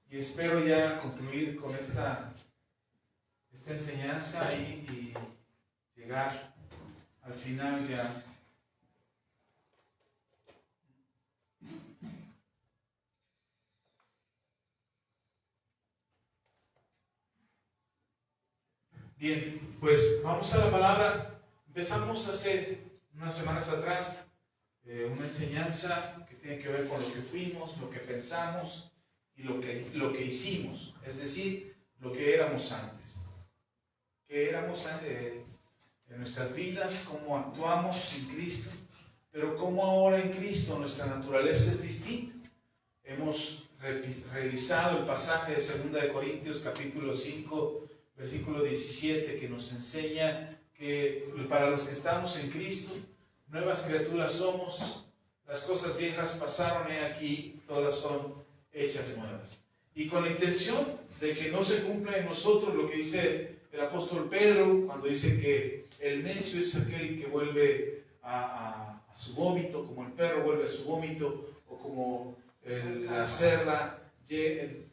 Y espero ya concluir con esta enseñanza y llegar al final ya. Bien, pues vamos a la palabra. Empezamos hace unas semanas atrás una enseñanza que tiene que ver con lo que fuimos, lo que pensamos y lo que hicimos, es decir, lo que éramos antes. Que éramos en nuestras vidas, cómo actuamos sin Cristo, pero cómo ahora en Cristo nuestra naturaleza es distinta. Hemos revisado el pasaje de 2 de Corintios capítulo 5, versículo 17, que nos enseña que para los que estamos en Cristo, nuevas criaturas somos, las cosas viejas pasaron, he aquí, todas son hechas nuevas. Y con la intención de que no se cumpla en nosotros lo que dice el apóstol Pedro, cuando dice que el necio es aquel que vuelve a su vómito, como el perro vuelve a su vómito, o como la cerda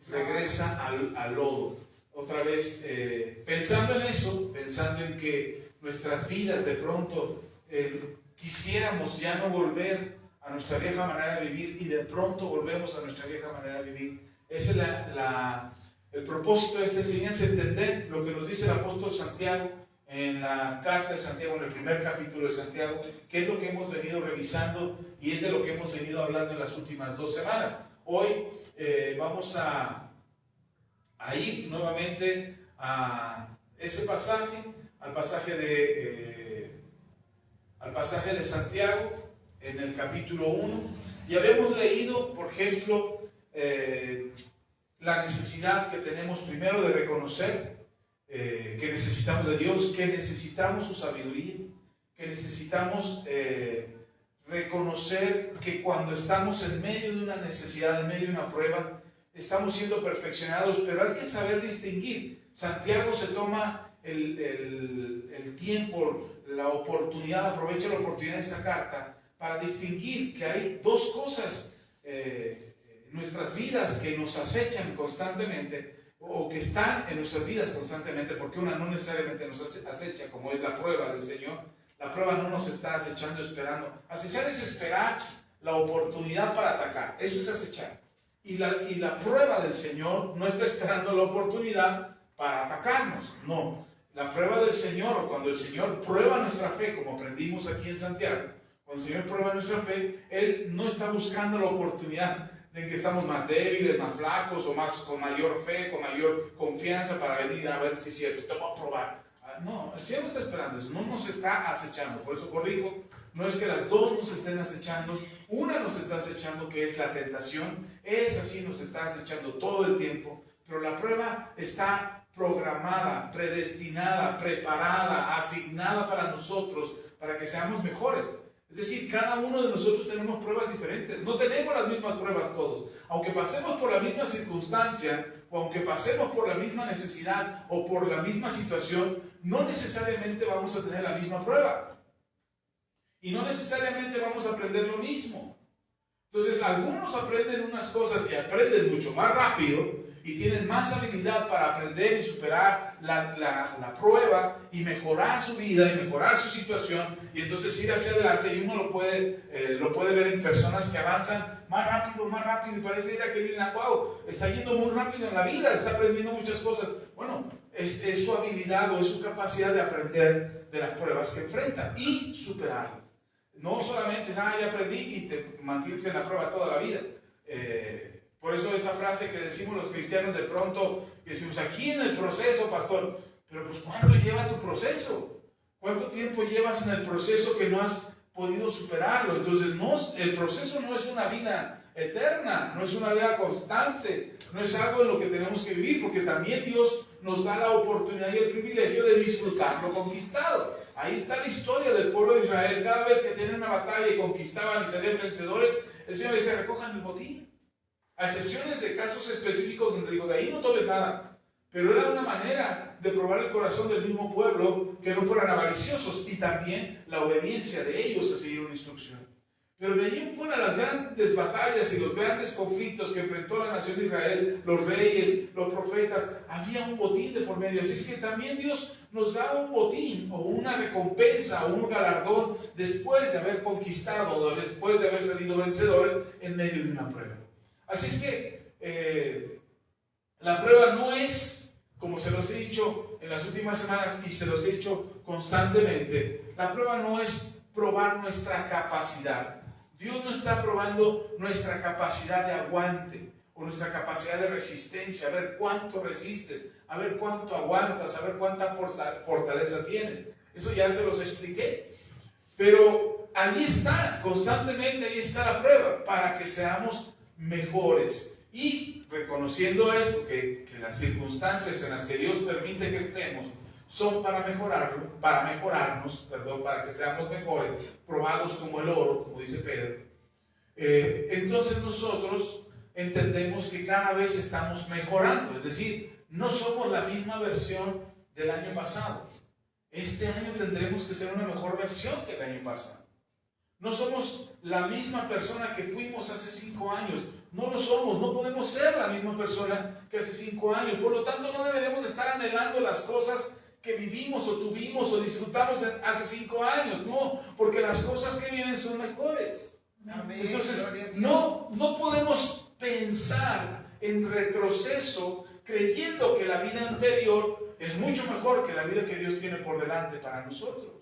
regresa al lodo. Otra vez, pensando en eso, pensando en que nuestras vidas de pronto quisiéramos ya no volver a nuestra vieja manera de vivir y de pronto volvemos a nuestra vieja manera de vivir. Ese es el propósito de esta enseñanza, entender lo que nos dice el apóstol Santiago en la carta de Santiago, en el primer capítulo de Santiago, que es lo que hemos venido revisando y es de lo que hemos venido hablando en las últimas 2 semanas. Hoy vamos a ir nuevamente a ese pasaje, al pasaje de Santiago, en el capítulo 1, y habíamos leído, por ejemplo, la necesidad que tenemos primero de reconocer que necesitamos de Dios, que necesitamos su sabiduría, que necesitamos reconocer que cuando estamos en medio de una necesidad, en medio de una prueba, estamos siendo perfeccionados, pero hay que saber distinguir. Santiago se toma el tiempo, la oportunidad, aprovecha la oportunidad de esta carta para distinguir que hay dos cosas en nuestras vidas que nos acechan constantemente, o que están en nuestras vidas constantemente, porque una no necesariamente nos acecha, como es la prueba del Señor. La prueba no nos está acechando, esperando. Acechar es esperar la oportunidad para atacar, eso es acechar. Y la prueba del Señor no está esperando la oportunidad para atacarnos, no. La prueba del Señor, cuando el Señor prueba nuestra fe, como aprendimos aquí en Santiago, cuando el Señor prueba nuestra fe, Él no está buscando la oportunidad de que estamos más débiles, más flacos, o con mayor fe, con mayor confianza para venir a ver si es cierto, te voy a probar. No, el Señor no está esperando eso, no nos está acechando. Por eso corrijo, no es que las dos nos estén acechando, una nos está acechando, que es la tentación, esa sí nos está acechando todo el tiempo, pero la prueba está programada, predestinada, preparada, asignada para nosotros, para que seamos mejores. Es decir, cada uno de nosotros tenemos pruebas diferentes, no tenemos las mismas pruebas todos. Aunque pasemos por la misma circunstancia, o aunque pasemos por la misma necesidad, o por la misma situación, no necesariamente vamos a tener la misma prueba. Y no necesariamente vamos a aprender lo mismo. Entonces, algunos aprenden unas cosas y aprenden mucho más rápido, y tienen más habilidad para aprender y superar la prueba y mejorar su vida y mejorar su situación, y entonces ir hacia adelante. Y uno lo puede ver en personas que avanzan más rápido, y parece que dicen, wow, está yendo muy rápido en la vida, está aprendiendo muchas cosas. Bueno, es su habilidad o es su capacidad de aprender de las pruebas que enfrenta y superarlas. No solamente es, ya aprendí y te mantienes en la prueba toda la vida. Por eso esa frase que decimos los cristianos de pronto, que decimos, aquí en el proceso, pastor, pero pues ¿cuánto lleva tu proceso? ¿Cuánto tiempo llevas en el proceso que no has podido superarlo? Entonces el proceso no es una vida eterna, no es una vida constante, no es algo en lo que tenemos que vivir, porque también Dios nos da la oportunidad y el privilegio de disfrutar lo conquistado. Ahí está la historia del pueblo de Israel. Cada vez que tenían una batalla y conquistaban y salían vencedores, el Señor dice, recojan el botín. A excepciones de casos específicos donde digo, de ahí no tomes nada. Pero era una manera de probar el corazón del mismo pueblo, que no fueran avariciosos, y también la obediencia de ellos a seguir una instrucción. Pero de allí en fuera, las grandes batallas y los grandes conflictos que enfrentó la nación de Israel, los reyes, los profetas, había un botín de por medio. Así es que también Dios nos da un botín o una recompensa o un galardón después de haber conquistado o después de haber salido vencedores en medio de una prueba. Así es que la prueba no es, como se los he dicho en las últimas semanas y se los he dicho constantemente, la prueba no es probar nuestra capacidad. Dios no está probando nuestra capacidad de aguante o nuestra capacidad de resistencia, a ver cuánto resistes, a ver cuánto aguantas, a ver cuánta fortaleza tienes. Eso ya se los expliqué. Pero ahí está, constantemente ahí está la prueba, para que seamos mejores. Y reconociendo esto, que las circunstancias en las que Dios permite que estemos son para mejorarnos, para que seamos mejores, probados como el oro, como dice Pedro. Entonces nosotros entendemos que cada vez estamos mejorando, es decir, no somos la misma versión del año pasado. Este año tendremos que ser una mejor versión que el año pasado. No somos la misma persona que fuimos hace 5 años. No lo somos, no podemos ser la misma persona que hace 5 años. Por lo tanto, no deberemos de estar anhelando las cosas que vivimos o tuvimos o disfrutamos hace 5 años. No, porque las cosas que vienen son mejores. Amén. Entonces, no podemos pensar en retroceso creyendo que la vida anterior es mucho mejor que la vida que Dios tiene por delante para nosotros.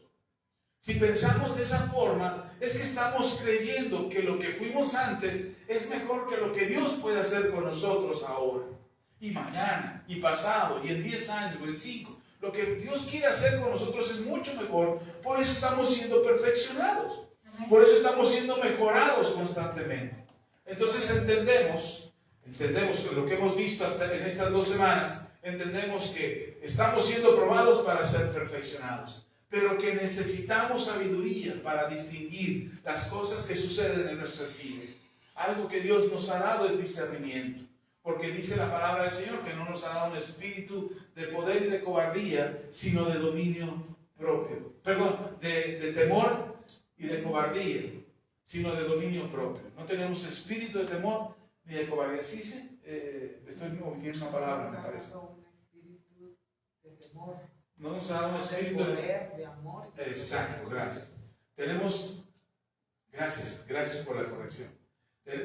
Si pensamos de esa forma, es que estamos creyendo que lo que fuimos antes es mejor que lo que Dios puede hacer con nosotros ahora, y mañana, y pasado, y en 10 años, o en 5. Lo que Dios quiere hacer con nosotros es mucho mejor. Por eso estamos siendo perfeccionados. Por eso estamos siendo mejorados constantemente. Entonces entendemos lo que hemos visto hasta en estas 2 semanas. Entendemos que estamos siendo probados para ser perfeccionados, pero que necesitamos sabiduría para distinguir las cosas que suceden en nuestras vidas. Algo que Dios nos ha dado es discernimiento, porque dice la palabra del Señor que no nos ha dado un espíritu de poder y de cobardía, sino de dominio propio. Perdón, de temor y de cobardía, sino de dominio propio. No tenemos espíritu de temor ni de cobardía. ¿Sí? Estoy omitiendo una palabra, me parece. Un espíritu de temor. No nos ha dado un espíritu de amor. Exacto, gracias. Gracias por la corrección.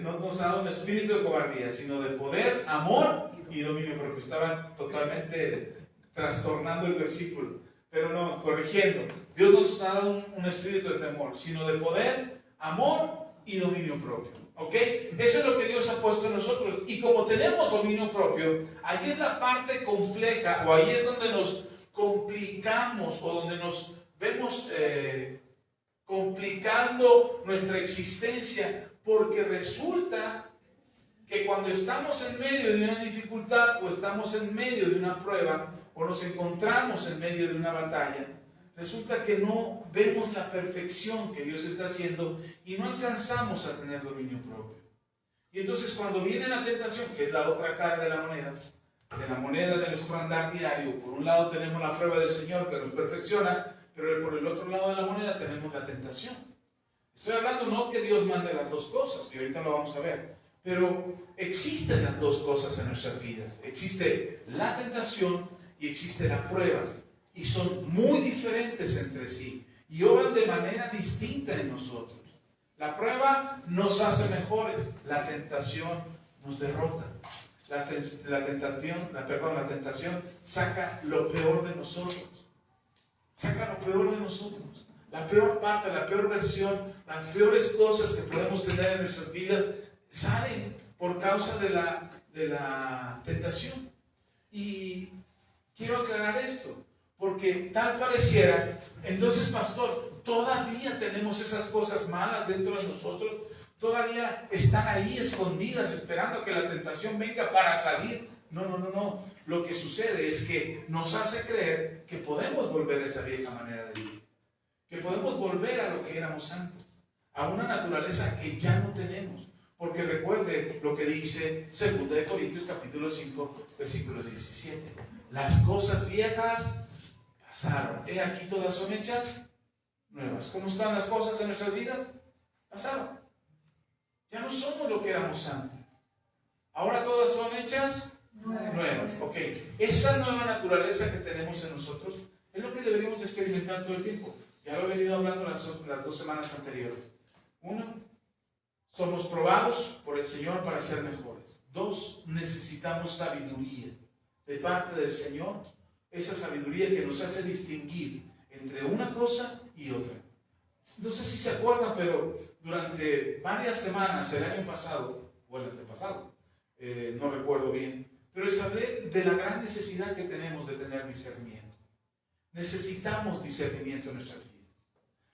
No nos ha dado un espíritu de cobardía, sino de poder, amor y dominio propio. Estaban totalmente trastornando el versículo, pero no, corrigiendo. Dios nos ha dado un espíritu de temor, sino de poder, amor y dominio propio. ¿Ok? Eso es lo que Dios ha puesto en nosotros. Y como tenemos dominio propio, ahí es la parte compleja, o ahí es donde nos complicamos, o donde nos vemos complicando nuestra existencia, porque resulta que cuando estamos en medio de una dificultad, o estamos en medio de una prueba, o nos encontramos en medio de una batalla, resulta que no vemos la perfección que Dios está haciendo y no alcanzamos a tener dominio propio. Y entonces cuando viene la tentación, que es la otra cara de la moneda de nuestro andar diario, por un lado tenemos la prueba del Señor que nos perfecciona, pero por el otro lado de la moneda tenemos la tentación. Estoy hablando no que Dios mande las dos cosas, y ahorita lo vamos a ver, pero existen las dos cosas en nuestras vidas. Existe la tentación y existe la prueba, y son muy diferentes entre sí, y obran de manera distinta en nosotros. La prueba nos hace mejores, la tentación nos derrota. La tentación saca lo peor de nosotros. Saca lo peor de nosotros. La peor parte, la peor versión, las peores cosas que podemos tener en nuestras vidas salen por causa de la tentación. Y quiero aclarar esto, porque tal pareciera, entonces pastor, todavía tenemos esas cosas malas dentro de nosotros, todavía están ahí escondidas esperando a que la tentación venga para salir. No. Lo que sucede es que nos hace creer que podemos volver a esa vieja manera de vivir, que podemos volver a lo que éramos antes, a una naturaleza que ya no tenemos. Porque recuerde lo que dice 2 Corintios capítulo 5, versículo 17. Las cosas viejas pasaron, he aquí todas son hechas nuevas. ¿Cómo están las cosas en nuestras vidas? Pasaron. somos lo que éramos antes. Ahora todas son hechas nuevas. Ok, esa nueva naturaleza que tenemos en nosotros es lo que deberíamos experimentar todo el tiempo. Ya lo he venido hablando las 2 semanas anteriores. 1, somos probados por el Señor para ser mejores. 2, necesitamos sabiduría de parte del Señor. Esa sabiduría que nos hace distinguir entre una cosa y otra. No sé si se acuerdan, pero durante varias semanas, el año pasado, o el antepasado, no recuerdo bien, pero les hablé de la gran necesidad que tenemos de tener discernimiento. Necesitamos discernimiento en nuestras vidas.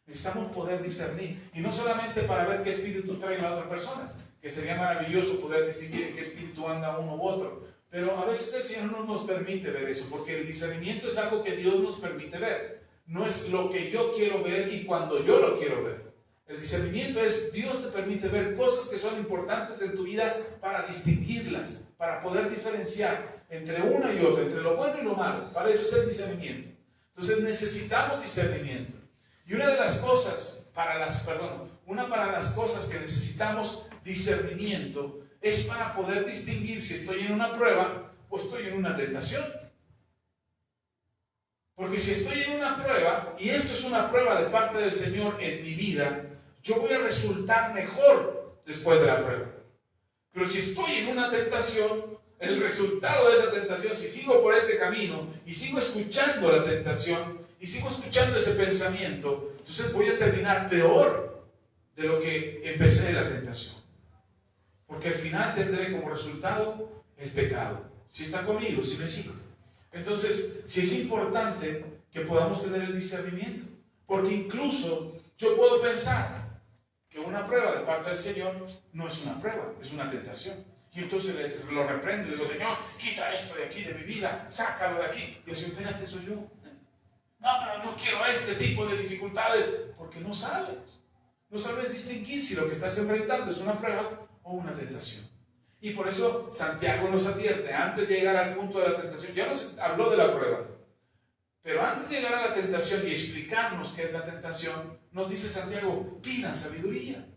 Necesitamos poder discernir, y no solamente para ver qué espíritu trae la otra persona, que sería maravilloso poder distinguir en qué espíritu anda uno u otro, pero a veces el Señor no nos permite ver eso, porque el discernimiento es algo que Dios nos permite ver. No es lo que yo quiero ver y cuando yo lo quiero ver. El discernimiento es Dios te permite ver cosas que son importantes en tu vida para distinguirlas, para poder diferenciar entre una y otra, entre lo bueno y lo malo. Para eso es el discernimiento. Entonces necesitamos discernimiento. Y una para las cosas que necesitamos discernimiento es para poder distinguir si estoy en una prueba o estoy en una tentación. Porque si estoy en una prueba, y esto es una prueba de parte del Señor en mi vida, yo voy a resultar mejor después de la prueba. Pero si estoy en una tentación, el resultado de esa tentación, si sigo por ese camino y sigo escuchando la tentación y sigo escuchando ese pensamiento, entonces voy a terminar peor de lo que empecé en la tentación. Porque al final tendré como resultado el pecado. Si está conmigo, si me sigue. Entonces, sí es importante que podamos tener el discernimiento, porque incluso yo puedo pensar que una prueba de parte del Señor no es una prueba, es una tentación. Y entonces lo reprendo y le digo, Señor, quita esto de aquí de mi vida, sácalo de aquí. Y yo digo, espérate, soy yo. No, pero no quiero este tipo de dificultades, porque no sabes. No sabes distinguir si lo que estás enfrentando es una prueba o una tentación. Y por eso Santiago nos advierte, antes de llegar al punto de la tentación, ya nos habló de la prueba, pero antes de llegar a la tentación y explicarnos qué es la tentación, nos dice Santiago, pidan sabiduría.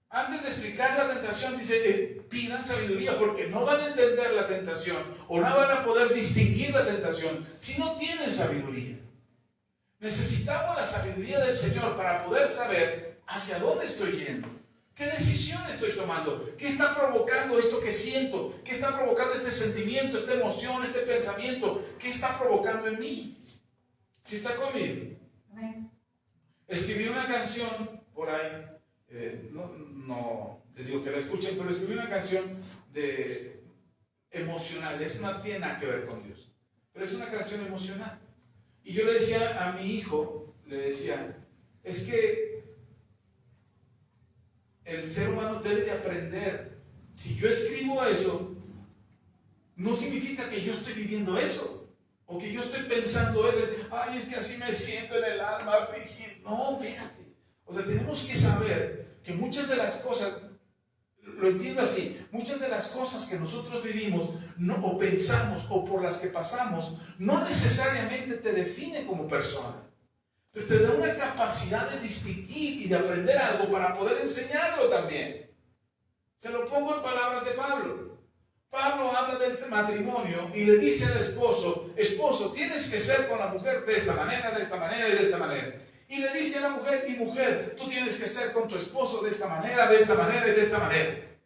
Antes de explicar la tentación, dice, pidan sabiduría, porque no van a entender la tentación, o no van a poder distinguir la tentación, si no tienen sabiduría. Necesitamos la sabiduría del Señor para poder saber hacia dónde estoy yendo. ¿Qué decisión estoy tomando? ¿Qué está provocando esto que siento? ¿Qué está provocando este sentimiento, esta emoción, este pensamiento? ¿Qué está provocando en mí? ¿Sí está conmigo? Amén. Escribí una canción por ahí, no les digo que la escuchen, pero escribí una canción emocional. No tiene nada que ver con Dios, pero es una canción emocional. Y yo le decía a mi hijo, es que el ser humano debe de aprender. Si yo escribo eso, no significa que yo estoy viviendo eso, o que yo estoy pensando eso. Ay, es que así me siento en el alma, rígido. No, espérate. O sea, tenemos que saber que muchas de las cosas, lo entiendo así, muchas de las cosas que nosotros vivimos, o pensamos, o por las que pasamos, no necesariamente te define como persona. Pero te da una capacidad de distinguir y de aprender algo para poder enseñarlo también. Se lo pongo en palabras de Pablo. Pablo habla del matrimonio y le dice al esposo, tienes que ser con la mujer de esta manera y de esta manera. Y le dice a la mujer, y mujer, tú tienes que ser con tu esposo de esta manera y de esta manera.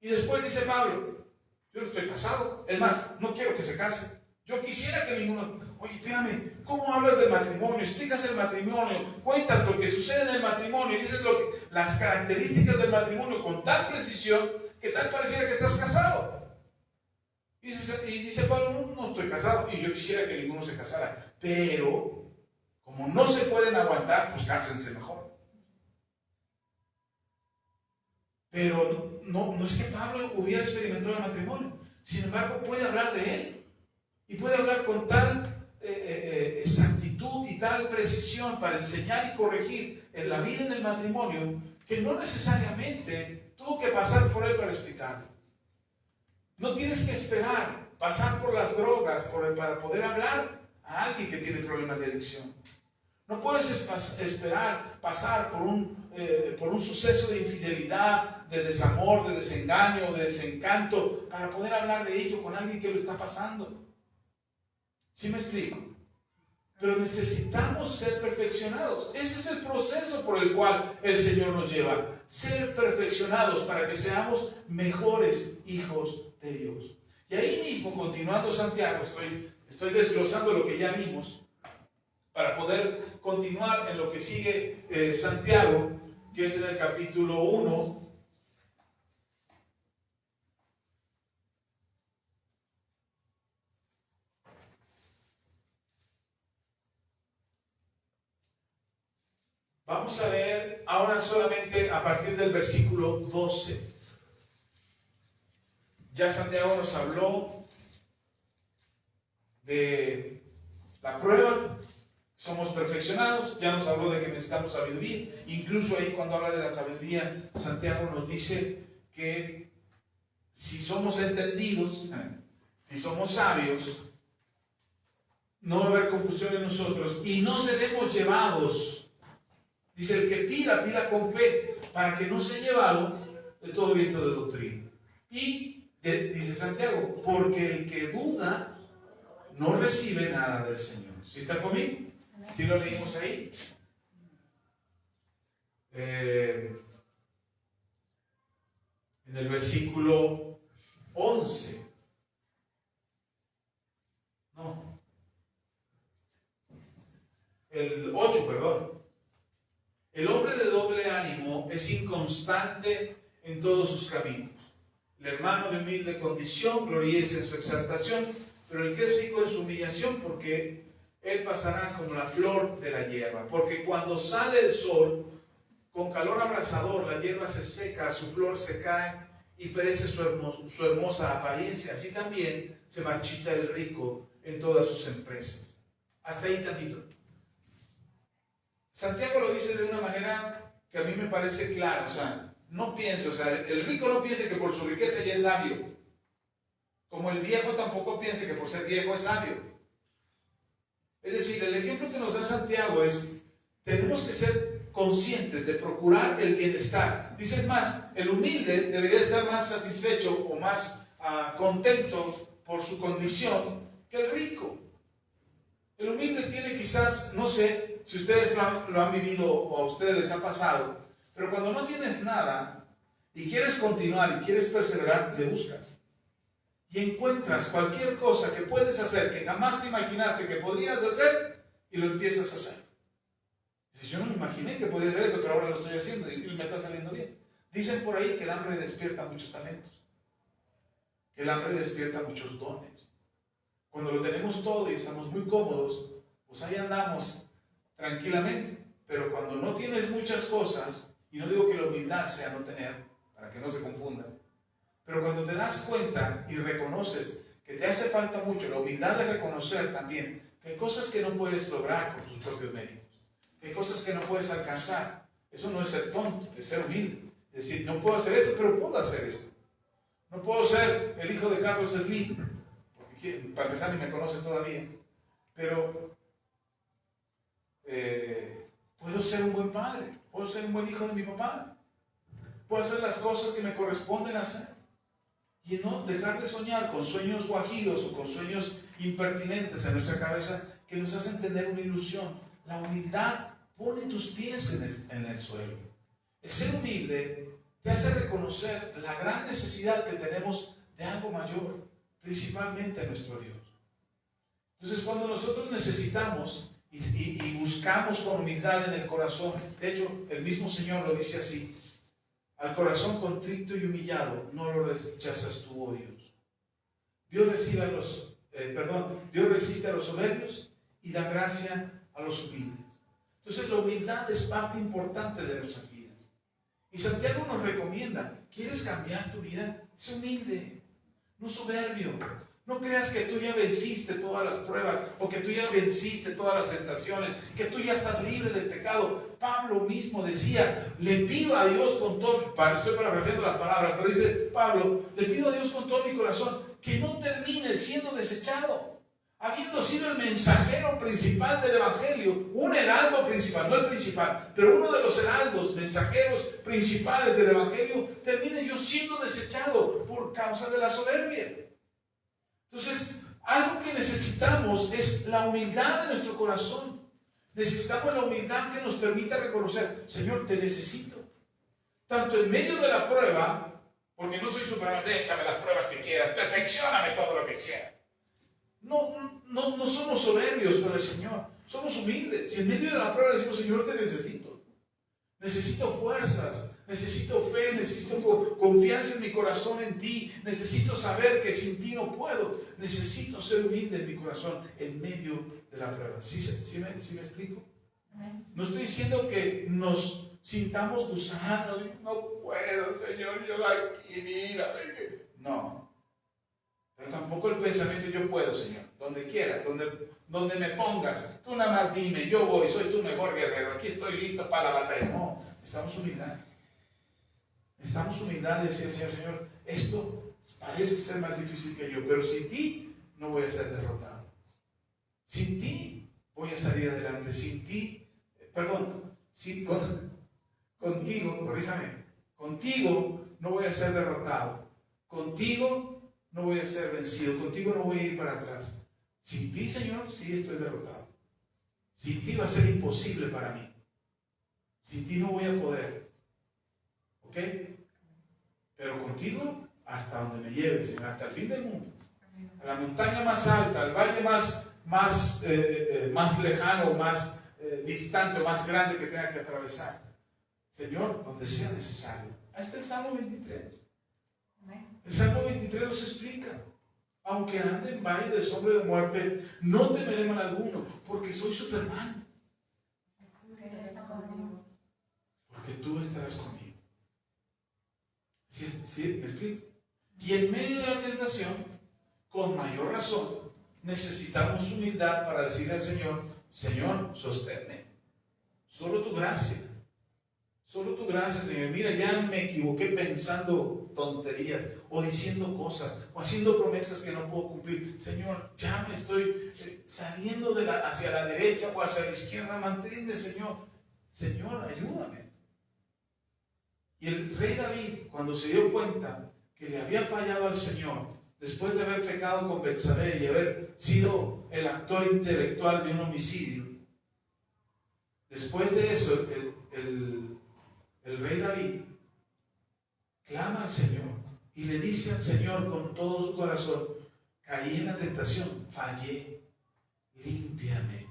Y después dice Pablo, yo no estoy casado, es más, no quiero que se case. Yo quisiera que ninguno... Oye, espérame, ¿cómo hablas del matrimonio? Explicas el matrimonio, cuentas lo que sucede en el matrimonio y dices las características del matrimonio con tal precisión que tal pareciera que estás casado. Y dice Pablo, no estoy casado y yo quisiera que ninguno se casara. Pero, como no se pueden aguantar, pues cásense mejor. Pero no es que Pablo hubiera experimentado el matrimonio. Sin embargo, puede hablar de él. Y puede hablar con tal exactitud y tal precisión para enseñar y corregir en la vida en el matrimonio, que no necesariamente tuvo que pasar por él para explicarlo. No tienes que esperar pasar por las drogas para poder hablar a alguien que tiene problemas de adicción. No puedes esperar pasar por un por un suceso de infidelidad, de desamor, de desengaño, de desencanto, para poder hablar de ello con alguien que lo está pasando. ¿Sí me explico? Pero necesitamos ser perfeccionados. Ese es el proceso por el cual el Señor nos lleva. Ser perfeccionados para que seamos mejores hijos de Dios. Y ahí mismo, continuando Santiago, estoy desglosando lo que ya vimos para poder continuar en lo que sigue Santiago, que es en el capítulo 1. Vamos a ver ahora solamente a partir del versículo 12. Ya Santiago nos habló de la prueba, somos perfeccionados, ya nos habló de que necesitamos sabiduría. Incluso ahí cuando habla de la sabiduría, Santiago nos dice que si somos entendidos, si somos sabios, no va a haber confusión en nosotros y no seremos llevados. Dice, el que pida, pida con fe, para que no sea llevado de todo viento de doctrina. Y dice Santiago, porque el que duda no recibe nada del Señor. ¿Sí está conmigo? ¿Sí lo leímos ahí? En el versículo 11. No. El 8, perdón. El hombre de doble ánimo es inconstante en todos sus caminos. El hermano de humilde condición gloríese en su exaltación, pero el que es rico en su humillación, porque él pasará como la flor de la hierba. Porque cuando sale el sol, con calor abrasador, la hierba se seca, su flor se cae y perece su hermosa apariencia. Así también se marchita el rico en todas sus empresas. Hasta ahí tantito. Santiago lo dice de una manera que a mí me parece clara. O sea, no piense, el rico no piense que por su riqueza ya es sabio. Como el viejo tampoco piense que por ser viejo es sabio. Es decir, el ejemplo que nos da Santiago es, tenemos que ser conscientes de procurar el bienestar. Dice, es más, el humilde debería estar más satisfecho o más contento por su condición que el rico. El humilde tiene quizás, no sé, si ustedes lo han vivido o a ustedes les ha pasado, pero cuando no tienes nada y quieres continuar y quieres perseverar, le buscas. Y encuentras cualquier cosa que puedes hacer, que jamás te imaginaste que podrías hacer, y lo empiezas a hacer. Dices, yo no me imaginé que podía hacer esto, pero ahora lo estoy haciendo y me está saliendo bien. Dicen por ahí que el hambre despierta muchos talentos, que el hambre despierta muchos dones. Cuando lo tenemos todo y estamos muy cómodos, pues ahí andamos tranquilamente. Pero cuando no tienes muchas cosas, y no digo que la humildad sea no tener, para que no se confundan, pero cuando te das cuenta y reconoces que te hace falta mucho, la humildad de reconocer también que hay cosas que no puedes lograr por tus propios méritos, que hay cosas que no puedes alcanzar. Eso no es ser tonto, es ser humilde. Es decir, no puedo hacer esto, pero puedo hacer esto. No puedo ser el hijo de Carlos Slim, porque para empezar ni me conoce todavía, pero puedo ser un buen padre, puedo ser un buen hijo de mi papá, puedo hacer las cosas que me corresponden hacer y no dejar de soñar con sueños guajiros o con sueños impertinentes en nuestra cabeza que nos hacen tener una ilusión. La humildad pone tus pies en el suelo. El ser humilde te hace reconocer la gran necesidad que tenemos de algo mayor, principalmente a nuestro Dios. Entonces, cuando nosotros necesitamos y buscamos con humildad en el corazón, de hecho, el mismo Señor lo dice así: al corazón contrito y humillado no lo rechazas tú, oh Dios. Dios resiste a los soberbios y da gracia a los humildes. Entonces, la humildad es parte importante de nuestras vidas. Y Santiago nos recomienda: ¿quieres cambiar tu vida? Sé humilde, no soberbio. No creas que tú ya venciste todas las pruebas o que tú ya venciste todas las tentaciones, que tú ya estás libre del pecado. Pablo mismo decía: le pido a Dios con todo, estoy parafraseando las palabras, pero dice Pablo, le pido a Dios con todo mi corazón que no termine siendo desechado. habiendo sido el mensajero principal del Evangelio, un heraldo principal, no el principal, pero uno de los heraldos, mensajeros principales del Evangelio, termine yo siendo desechado por causa de la soberbia. Entonces, algo que necesitamos es la humildad de nuestro corazón. Necesitamos la humildad que nos permita reconocer, Señor, te necesito. Tanto en medio de la prueba, porque no soy Superman, échame las pruebas que quieras, perfeccióname todo lo que quieras. No somos soberbios con el Señor, somos humildes. Y en medio de la prueba le decimos, Señor, te necesito. Necesito fuerzas, necesito fe, necesito confianza en mi corazón en ti. Necesito saber que sin ti no puedo. Necesito ser humilde en mi corazón en medio de la prueba. ¿Sí me explico? No estoy diciendo que nos sintamos gusanos. No puedo, Señor, yo aquí, mira. No. Pero tampoco el pensamiento, yo puedo, Señor, donde quieras, donde me pongas, tú nada más dime, yo voy, soy tu mejor guerrero, aquí estoy listo para la batalla. No, necesitamos humildad. Necesitamos humildad de decir al Señor, Señor, esto parece ser más difícil que yo, pero sin ti no voy a ser derrotado. Sin ti voy a salir adelante. Sin ti, contigo, corríjame, contigo no voy a ser derrotado. Contigo no voy a ser vencido, contigo no voy a ir para atrás. Sin ti, Señor, sí estoy derrotado. Sin ti va a ser imposible para mí. Sin ti no voy a poder. ¿Ok? Pero contigo, hasta donde me lleves, Señor, hasta el fin del mundo. A la montaña más alta, al valle más lejano, más distante, más grande que tenga que atravesar. Señor, donde sea necesario. Ahí está el Salmo 23. El Salmo 23 nos explica, aunque ande en valle de sombra de muerte, no temeré mal alguno, porque soy Superman. Porque tú estarás conmigo. ¿Sí? ¿Me explico? Y en medio de la tentación, con mayor razón, necesitamos humildad para decirle al Señor, Señor, sosténme. Solo tu gracia. Solo tu gracia, Señor. Mira, ya me equivoqué pensando tonterías, o diciendo cosas, o haciendo promesas que no puedo cumplir. Señor, ya me estoy saliendo hacia la derecha o hacia la izquierda. Manténme, Señor. Señor, ayúdame. Y el rey David, cuando se dio cuenta que le había fallado al Señor, después de haber pecado con Betsabé y haber sido el actor intelectual de un homicidio, después de eso, el rey David clama al Señor y le dice al Señor con todo su corazón, caí en la tentación, fallé, límpiame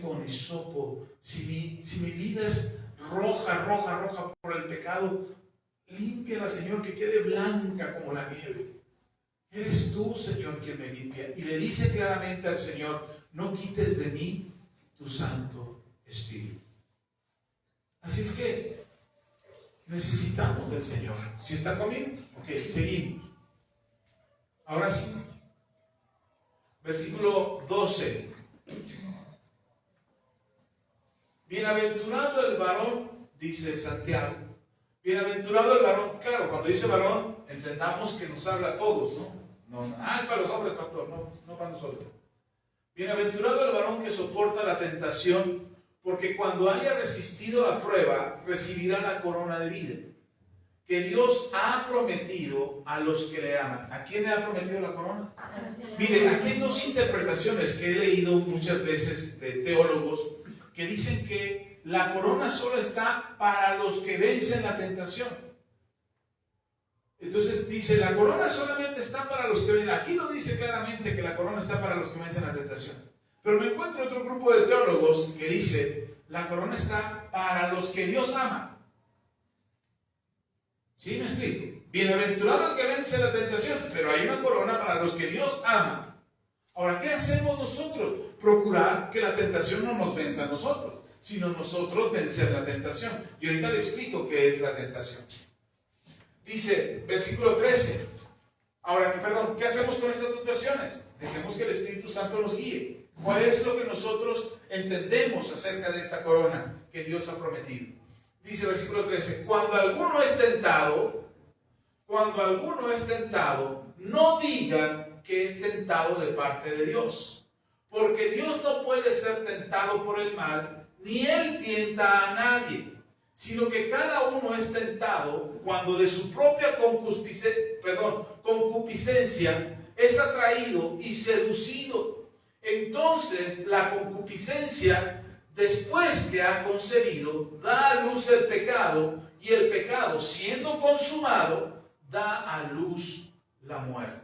con hisopo. Si mi vida es roja por el pecado, límpiala, Señor, que quede blanca como la nieve. Eres tú, Señor, quien me limpia. Y le dice claramente al Señor, no quites de mí tu Santo Espíritu. Así es que necesitamos del Señor. ¿Sí está conmigo? Ok, seguimos. Ahora sí. Versículo 12. Bienaventurado el varón, dice Santiago. Bienaventurado el varón. Claro, cuando dice varón, entendamos que nos habla a todos, ¿no? No, para los hombres, pastor, no para nosotros. Bienaventurado el varón que soporta la tentación, porque cuando haya resistido la prueba, recibirá la corona de vida que Dios ha prometido a los que le aman. ¿A quién le ha prometido la corona? Miren, aquí hay dos interpretaciones que he leído muchas veces de teólogos que dicen que la corona solo está para los que vencen la tentación. Entonces dice, la corona solamente está para los que vencen. Aquí no dice claramente que la corona está para los que vencen la tentación. Pero me encuentro otro grupo de teólogos que dice, la corona está para los que Dios ama. ¿Sí me explico? Bienaventurado el que vence la tentación, pero hay una corona para los que Dios ama. Ahora, ¿qué hacemos nosotros? Procurar que la tentación no nos venza a nosotros, sino nosotros vencer la tentación. Y ahorita le explico qué es la tentación. Dice, versículo 13. Ahora, ¿qué hacemos con estas dos versiones? Dejemos que el Espíritu Santo nos guíe. ¿Cuál es lo que nosotros entendemos acerca de esta corona que Dios ha prometido? Dice versículo 13, cuando alguno es tentado, no diga, que es tentado de parte de Dios. Porque Dios no puede ser tentado por el mal, ni Él tienta a nadie, sino que cada uno es tentado cuando de su propia concupiscencia es atraído y seducido. Entonces la concupiscencia, después que ha concebido, da a luz el pecado, y el pecado, siendo consumado, da a luz la muerte.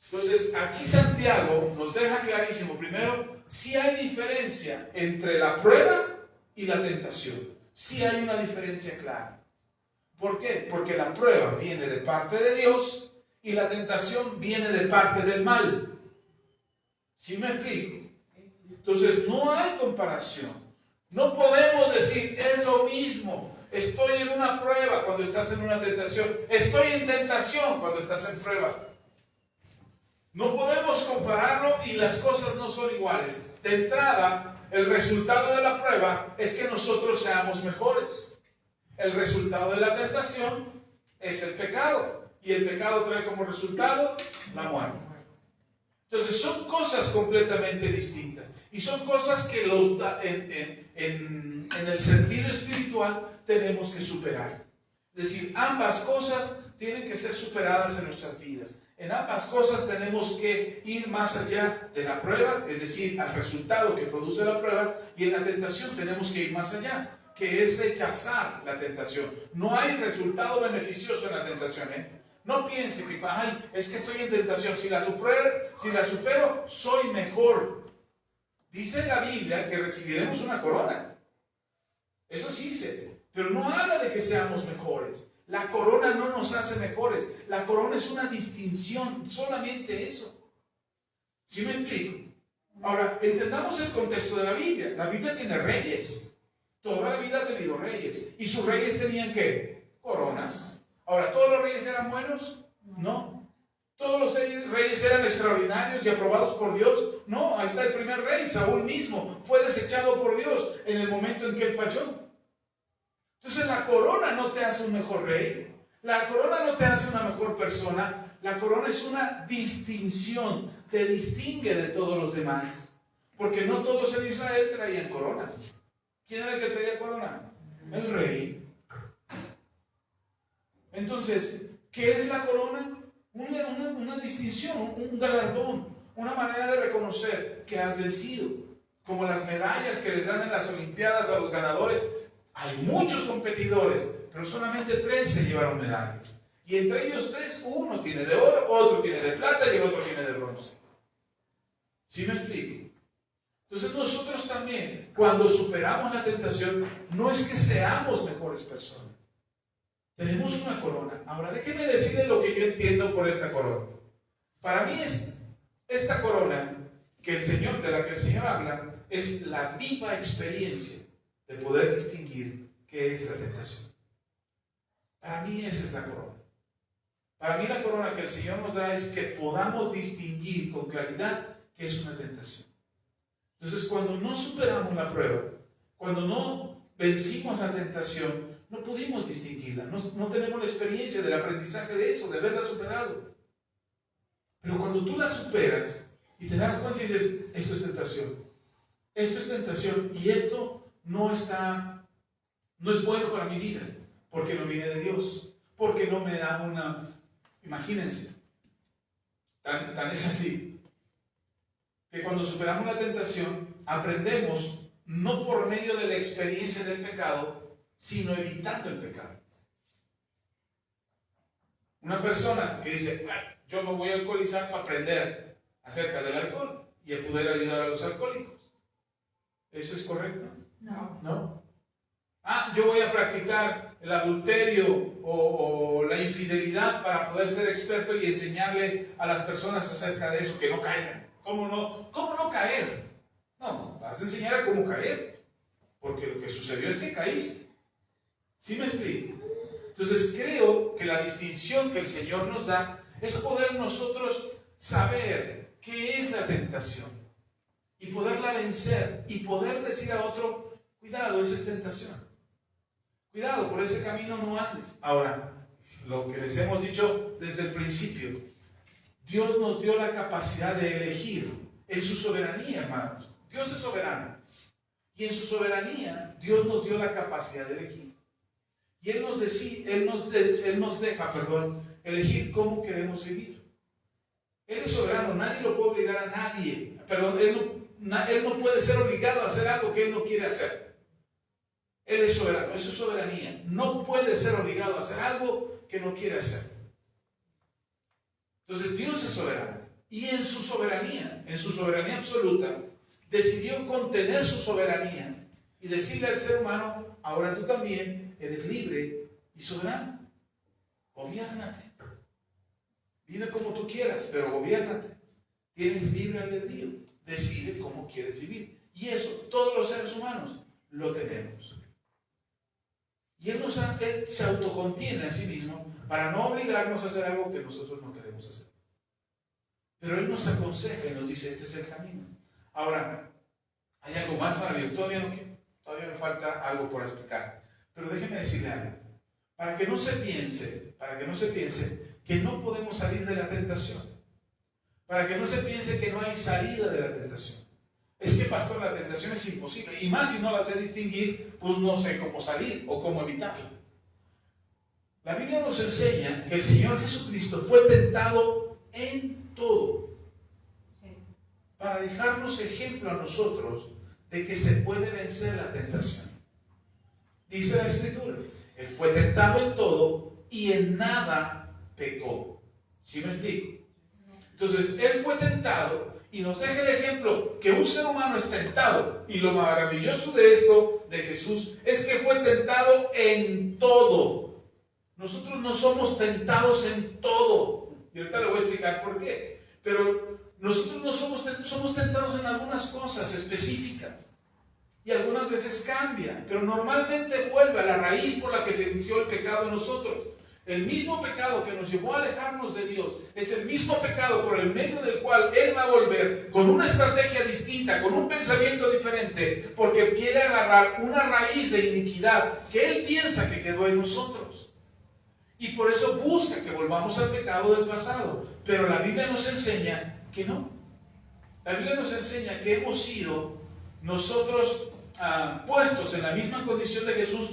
Entonces aquí Santiago nos deja clarísimo, primero, si hay diferencia entre la prueba y la tentación. Sí hay una diferencia clara. ¿Por qué? Porque la prueba viene de parte de Dios y la tentación viene de parte del mal. ¿Sí me explico? Entonces no hay comparación. No podemos decir es lo mismo. Estoy en una prueba cuando estás en una tentación. Estoy en tentación cuando estás en prueba. No podemos compararlo y las cosas no son iguales. De entrada, el resultado de la prueba es que nosotros seamos mejores. El resultado de la tentación es el pecado. Y el pecado trae como resultado la muerte. Entonces son cosas completamente distintas. Y son cosas que en el sentido espiritual tenemos que superar. Es decir, ambas cosas tienen que ser superadas en nuestras vidas. En ambas cosas tenemos que ir más allá de la prueba, es decir, al resultado que produce la prueba, y en la tentación tenemos que ir más allá, que es rechazar la tentación. No hay resultado beneficioso en la tentación, No piense que, es que estoy en tentación, si la supero, soy mejor. Dice la Biblia que recibiremos una corona. Eso sí dice, pero no habla de que seamos mejores. La corona no nos hace mejores. La corona es una distinción, solamente eso. ¿Sí me explico? Ahora, entendamos el contexto de la Biblia. La Biblia tiene reyes. Toda la vida ha tenido reyes. ¿Y sus reyes tenían qué? Coronas. Ahora, ¿todos los reyes eran buenos? No. ¿Todos los reyes eran extraordinarios y aprobados por Dios? No. Ahí está el primer rey, Saúl mismo. Fue desechado por Dios en el momento en que él falló. Entonces la corona no te hace un mejor rey, la corona no te hace una mejor persona, la corona es una distinción, te distingue de todos los demás, porque no todos en Israel traían coronas. ¿Quién era el que traía corona? El rey. Entonces, ¿qué es la corona? Una distinción, un galardón, una manera de reconocer que has vencido, como las medallas que les dan en las Olimpiadas a los ganadores. Hay muchos competidores, pero solamente 3 se llevaron medallas. Y entre ellos 3, uno tiene de oro, otro tiene de plata y el otro tiene de bronce. ¿Sí me explico? Entonces nosotros también, cuando superamos la tentación, no es que seamos mejores personas. Tenemos una corona. Ahora, déjenme decirles lo que yo entiendo por esta corona. Para mí esta corona de la que el Señor habla, es la viva experiencia de poder distinguir qué es la tentación. Para mí esa es la corona. Para mí la corona que el Señor nos da es que podamos distinguir con claridad qué es una tentación. Entonces, cuando no superamos la prueba, cuando no vencimos la tentación, no pudimos distinguirla, no tenemos la experiencia del aprendizaje de eso, de haberla superado. Pero cuando tú la superas y te das cuenta y dices, esto es tentación y esto no es bueno para mi vida, porque no viene de Dios, porque no me da imagínense, tan es así, que cuando superamos la tentación, aprendemos no por medio de la experiencia del pecado, sino evitando el pecado. Una persona que dice, yo me voy a alcoholizar para aprender acerca del alcohol y a poder ayudar a los alcohólicos. ¿Eso es correcto? No. Yo voy a practicar el adulterio o la infidelidad para poder ser experto y enseñarle a las personas acerca de eso, que no caigan. ¿Cómo no caer? No, vas a enseñar a cómo caer, porque lo que sucedió es que caíste. ¿Sí me explico? Entonces creo que la distinción que el Señor nos da es poder nosotros saber qué es la tentación y poderla vencer y poder decir a otro, cuidado, esa es tentación. Cuidado, por ese camino no andes. Ahora, lo que les hemos dicho desde el principio, Dios nos dio la capacidad de elegir en su soberanía, hermanos. Dios es soberano. Y en su soberanía, Dios nos dio la capacidad de elegir. Y Él nos deja elegir cómo queremos vivir. Él es soberano, nadie lo puede obligar a nadie. Él no puede ser obligado a hacer algo que Él no quiere hacer. Él es soberano, eso es soberanía. No puede ser obligado a hacer algo que no quiere hacer. Entonces Dios es soberano. Y en su soberanía absoluta, decidió contener su soberanía y decirle al ser humano: ahora tú también eres libre y soberano. Gobiérnate. Vive como tú quieras, pero gobiérnate. Tienes libre albedrío. Decide cómo quieres vivir. Y eso todos los seres humanos lo tenemos. Y Él se autocontiene a sí mismo para no obligarnos a hacer algo que nosotros no queremos hacer. Pero Él nos aconseja y nos dice: este es el camino. Ahora, hay algo más maravilloso. Todavía me falta algo por explicar. Pero déjeme decirle algo. Para que no se piense que no podemos salir de la tentación. Para que no se piense que no hay salida de la tentación. Es que, pastor, la tentación es imposible. Y más si no la sé distinguir, pues no sé cómo salir o cómo evitarla. La Biblia nos enseña que el Señor Jesucristo fue tentado en todo. Para dejarnos ejemplo a nosotros de que se puede vencer la tentación. Dice la Escritura: Él fue tentado en todo y en nada pecó. ¿Sí me explico? Entonces, Él fue tentado y nos deja el ejemplo que un ser humano es tentado. Y lo maravilloso de esto, de Jesús, es que fue tentado en todo. Nosotros no somos tentados en todo. Y ahorita le voy a explicar por qué. Pero nosotros no somos tentados en algunas cosas específicas. Y algunas veces cambia. Pero normalmente vuelve a la raíz por la que se inició el pecado en nosotros. El mismo pecado que nos llevó a alejarnos de Dios es el mismo pecado por el medio del cual Él va a volver con una estrategia distinta, con un pensamiento diferente, porque quiere agarrar una raíz de iniquidad que Él piensa que quedó en nosotros. Y por eso busca que volvamos al pecado del pasado. Pero la Biblia nos enseña que no. La Biblia nos enseña que hemos sido nosotros puestos en la misma condición de Jesús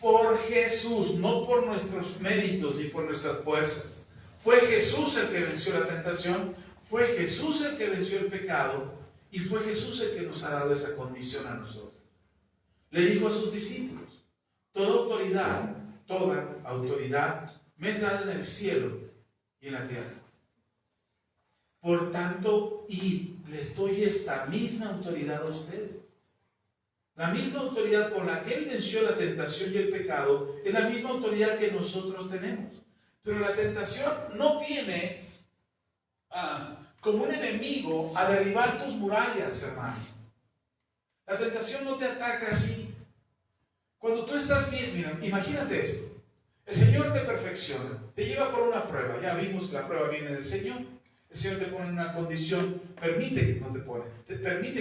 por Jesús, no por nuestros méritos ni por nuestras fuerzas. Fue Jesús el que venció la tentación, fue Jesús el que venció el pecado y fue Jesús el que nos ha dado esa condición a nosotros. Le dijo a sus discípulos: toda autoridad me es dada en el cielo y en la tierra. Por tanto, y les doy esta misma autoridad a ustedes. La misma autoridad con la que Él venció la tentación y el pecado es la misma autoridad que nosotros tenemos. Pero la tentación no viene como un enemigo a derribar tus murallas, hermano. La tentación no te ataca así. Cuando tú estás bien, mira, imagínate esto. El Señor te perfecciona, te lleva por una prueba. Ya vimos que la prueba viene del Señor. El Señor te pone en una condición, permite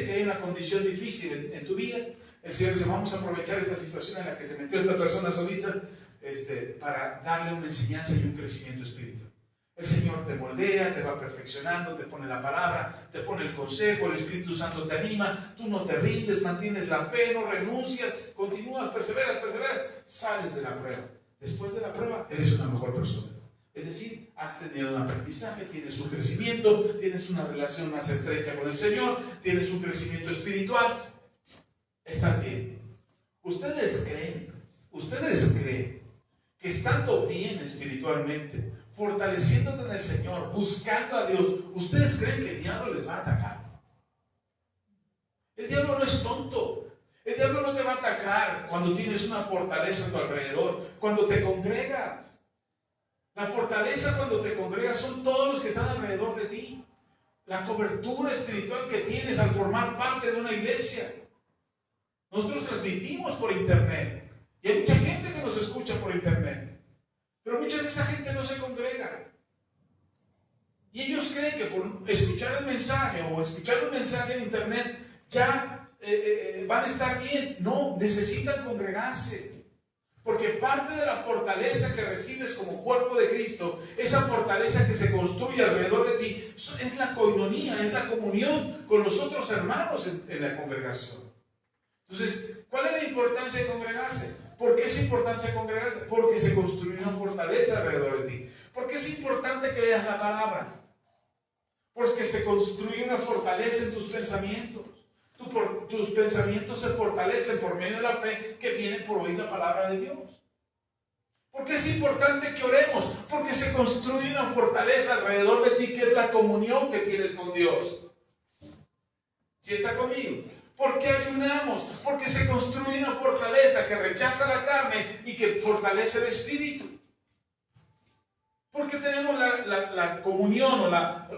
que haya una condición difícil en tu vida. El Señor dice: vamos a aprovechar esta situación en la que se metió esta persona solita para darle una enseñanza y un crecimiento espiritual. El Señor te moldea, te va perfeccionando, te pone la palabra, te pone el consejo, el Espíritu Santo te anima, tú no te rindes, mantienes la fe, no renuncias, continúas, perseveras, sales de la prueba. Después de la prueba, eres una mejor persona. Es decir, has tenido un aprendizaje, tienes un crecimiento, tienes una relación más estrecha con el Señor, tienes un crecimiento espiritual, estás bien. ¿Ustedes creen que estando bien espiritualmente, fortaleciéndote en el Señor, buscando a Dios, ustedes creen que el diablo les va a atacar? El diablo no es tonto. El diablo no te va a atacar cuando tienes una fortaleza a tu alrededor, cuando te congregas. La fortaleza cuando te congregas son todos los que están alrededor de ti. La cobertura espiritual que tienes al formar parte de una iglesia. Nosotros transmitimos por internet. Y hay mucha gente que nos escucha por internet. Pero mucha de esa gente no se congrega. Y ellos creen que por escuchar el mensaje o escuchar un mensaje en internet ya van a estar bien. No, necesitan congregarse. Porque parte de la fortaleza que recibes como cuerpo de Cristo, esa fortaleza que se construye alrededor de ti, es la coinonía, es la comunión con los otros hermanos en la congregación. Entonces, ¿cuál es la importancia de congregarse? ¿Por qué es importante congregarse? Porque se construye una fortaleza alrededor de ti. ¿Por qué es importante que leas la palabra? Porque se construye una fortaleza en tus pensamientos. Tus pensamientos se fortalecen por medio de la fe que viene por oír la palabra de Dios. ¿Por qué es importante que oremos? Porque se construye una fortaleza alrededor de ti que es la comunión que tienes con Dios. ¿Sí está conmigo? ¿Por qué ayunamos? Porque se construye una fortaleza que rechaza la carne y que fortalece el espíritu. Porque tenemos la comunión o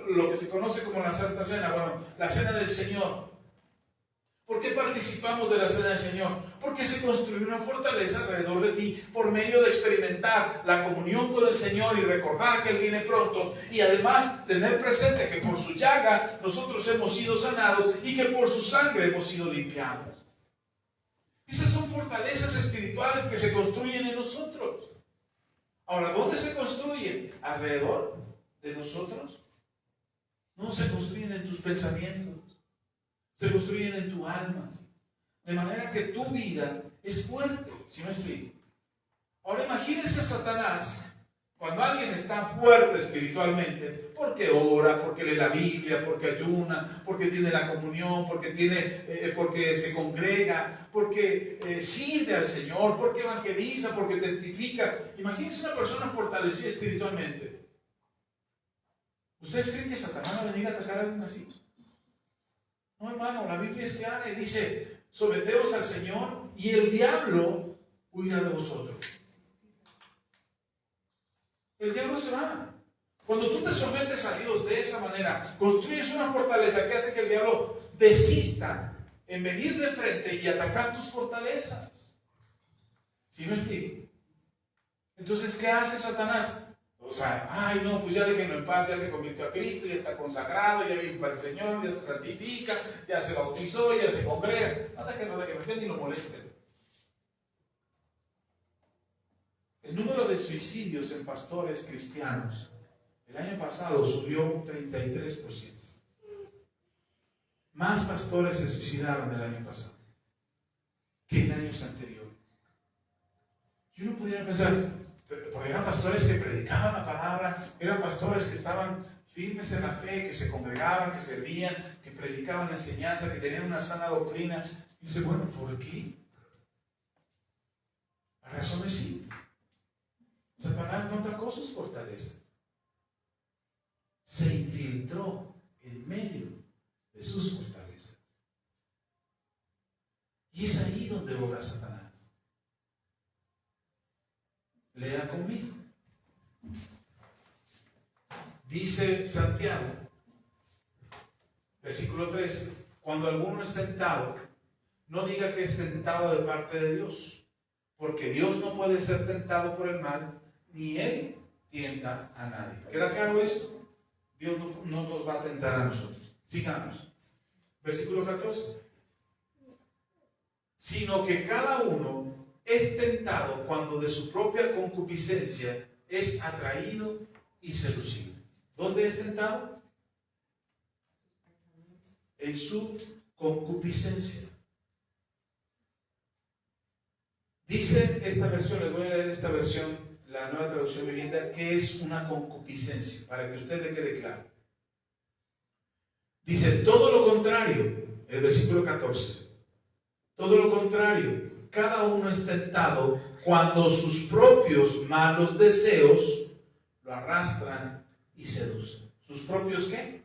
lo que se conoce como la Santa Cena, bueno, la Cena del Señor. ¿Por qué participamos de la Cena del Señor? Porque se construye una fortaleza alrededor de ti por medio de experimentar la comunión con el Señor y recordar que Él viene pronto y además tener presente que por su llaga nosotros hemos sido sanados y que por su sangre hemos sido limpiados. Esas son fortalezas espirituales que se construyen en nosotros. Ahora, ¿dónde se construyen? ¿Alrededor de nosotros? No, se construyen en tus pensamientos. Se construyen en tu alma. De manera que tu vida es fuerte. ¿Sí me explico? Ahora imagínense a Satanás, cuando alguien está fuerte espiritualmente, porque ora, porque lee la Biblia, porque ayuna, porque tiene la comunión, porque se congrega, porque sirve al Señor, porque evangeliza, porque testifica. Imagínense una persona fortalecida espiritualmente. ¿Ustedes creen que Satanás va a venir a atacar a alguien así? No, hermano, la Biblia es clara y dice, someteos al Señor y el diablo huirá de vosotros. El diablo se va. Cuando tú te sometes a Dios de esa manera, construyes una fortaleza que hace que el diablo desista en venir de frente y atacar tus fortalezas. ¿Sí me explico? Entonces, ¿qué hace Satanás? O sea, ay no, pues ya déjenlo en paz, ya se convirtió a Cristo, ya está consagrado, ya vive para el Señor, ya se santifica, ya se bautizó, ya se congrega. No, déjenlo, ni lo molesten. El número de suicidios en pastores cristianos el año pasado subió un 33%. Más pastores se suicidaron el año pasado que en años anteriores. Y uno pudiera pensar, porque eran pastores que predicaban la palabra, eran pastores que estaban firmes en la fe, que se congregaban, que servían, que predicaban la enseñanza, que tenían una sana doctrina. Y dice, bueno, ¿por qué? La razón es simple. Satanás no atacó sus fortalezas. Se infiltró en medio de sus fortalezas. Y es ahí donde obra Satanás. Lea conmigo. Dice Santiago, versículo 13, cuando alguno es tentado, no diga que es tentado de parte de Dios, porque Dios no puede ser tentado por el mal, ni Él tienta a nadie. ¿Queda claro esto? Dios no nos va a tentar a nosotros. Sigamos. Versículo 14. Sino que cada uno es tentado cuando de su propia concupiscencia es atraído y seducido. ¿Dónde es tentado? En su concupiscencia. Dice esta versión, les voy a leer esta versión, la Nueva Traducción Viviente, que es una concupiscencia, para que a usted le quede claro. Dice, todo lo contrario, el versículo 14, todo lo contrario, cada uno es tentado cuando sus propios malos deseos lo arrastran y seducen. ¿Sus propios qué?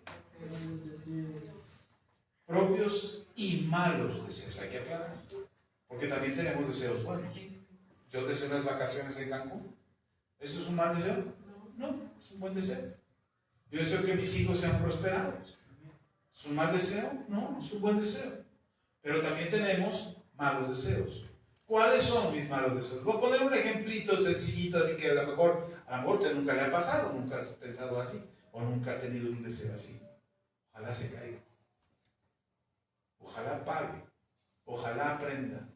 Propios y malos deseos. Hay que aclarar, porque también tenemos deseos buenos. Yo deseo unas vacaciones en Cancún. ¿Eso es un mal deseo? No, es un buen deseo. Yo deseo que mis hijos sean prosperados. ¿Es un mal deseo? No, es un buen deseo. Pero también tenemos malos deseos. ¿Cuáles son mis malos deseos? Voy a poner un ejemplito sencillito, así que a lo mejor a usted nunca le ha pasado, nunca has pensado así, o nunca ha tenido un deseo así. Ojalá se caiga. Ojalá pague. Ojalá aprenda.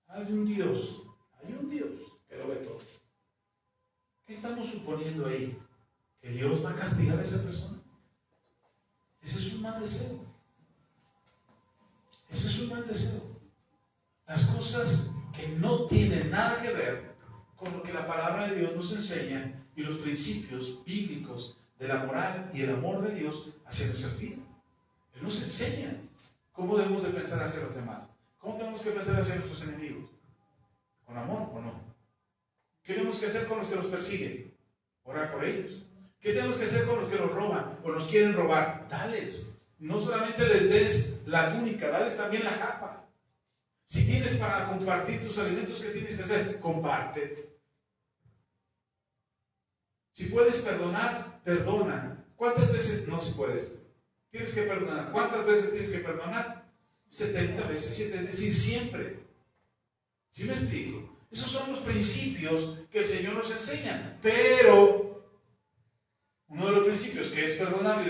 Hay un Dios Hay un Dios que lo ve todo. ¿Qué estamos suponiendo ahí? ¿Que Dios va a castigar a esa persona? Ese es un mal deseo. Eso es un mal deseo. Las cosas que no tienen nada que ver con lo que la palabra de Dios nos enseña y los principios bíblicos de la moral y el amor de Dios hacia nuestras vidas. Él nos enseña cómo debemos de pensar hacia los demás. ¿Cómo tenemos que pensar hacia nuestros enemigos? ¿Con amor o no? ¿Qué tenemos que hacer con los que nos persiguen? Orar por ellos. ¿Qué tenemos que hacer con los que nos roban o nos quieren robar? Dales. No solamente les des la túnica, dales también la capa. Si tienes para compartir tus alimentos, ¿qué tienes que hacer? Comparte. Si puedes perdonar, perdona. ¿Cuántas veces no si puedes? Tienes que perdonar. ¿Cuántas veces tienes que perdonar? 70 veces 7, es decir, siempre. ¿Sí me explico? Esos son los principios que el Señor nos enseña. Pero uno de los principios que es perdonar,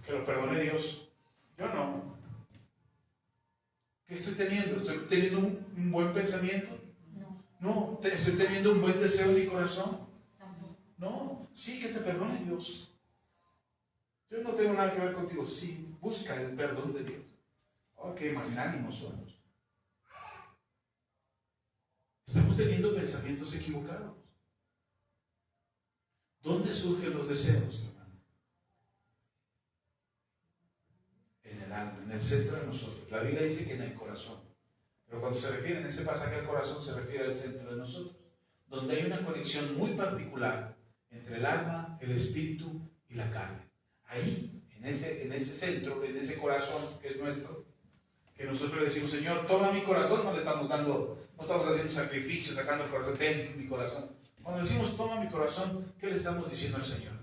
que lo perdone Dios. Yo no. ¿Qué estoy teniendo? ¿Estoy teniendo un buen pensamiento? No. ¿Estoy teniendo un buen deseo en mi corazón? No. Sí, que te perdone Dios. Yo no tengo nada que ver contigo. Sí, busca el perdón de Dios. Oh, qué magnánimos somos. Estamos teniendo pensamientos equivocados. ¿Dónde surgen los deseos, hermano? En el alma, en el centro de nosotros. La Biblia dice que en el corazón. Pero cuando se refiere en ese pasaje al corazón, se refiere al centro de nosotros. Donde hay una conexión muy particular entre el alma, el espíritu y la carne. Ahí, en ese centro, en ese corazón que es nuestro, que nosotros le decimos, Señor, toma mi corazón, no le estamos dando, no estamos haciendo sacrificio, sacando el corazón, ten mi corazón. Cuando decimos, toma mi corazón, ¿qué le estamos diciendo al Señor?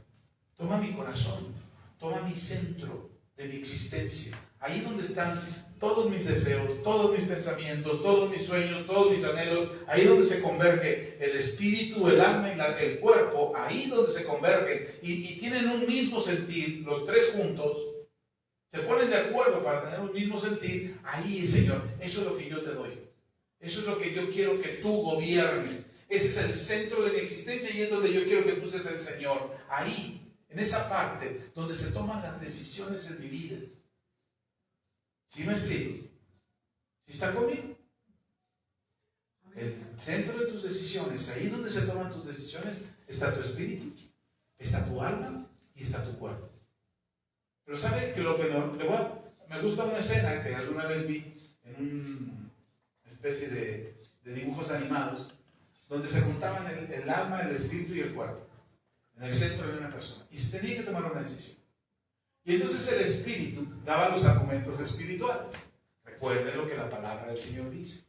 Toma mi corazón, toma mi centro de mi existencia. Ahí donde están todos mis deseos, todos mis pensamientos, todos mis sueños, todos mis anhelos, ahí donde se converge el espíritu, el alma y el cuerpo, ahí donde se convergen y tienen un mismo sentir, los tres juntos, se ponen de acuerdo para tener un mismo sentir, ahí, Señor, eso es lo que yo te doy. Eso es lo que yo quiero que tú gobiernes. Ese es el centro de mi existencia y es donde yo quiero que tú seas el Señor. Ahí, en esa parte donde se toman las decisiones en mi vida. ¿Sí me explico? ¿Sí está conmigo? El centro de tus decisiones, ahí donde se toman tus decisiones, está tu espíritu, está tu alma y está tu cuerpo. Pero ¿sabe que lo que no, me gusta una escena que alguna vez vi en una especie de dibujos animados, donde se juntaban el alma, el espíritu y el cuerpo, en el centro de una persona, y se tenía que tomar una decisión. Y entonces el espíritu daba los argumentos espirituales. Recuerden lo que la palabra del Señor dice.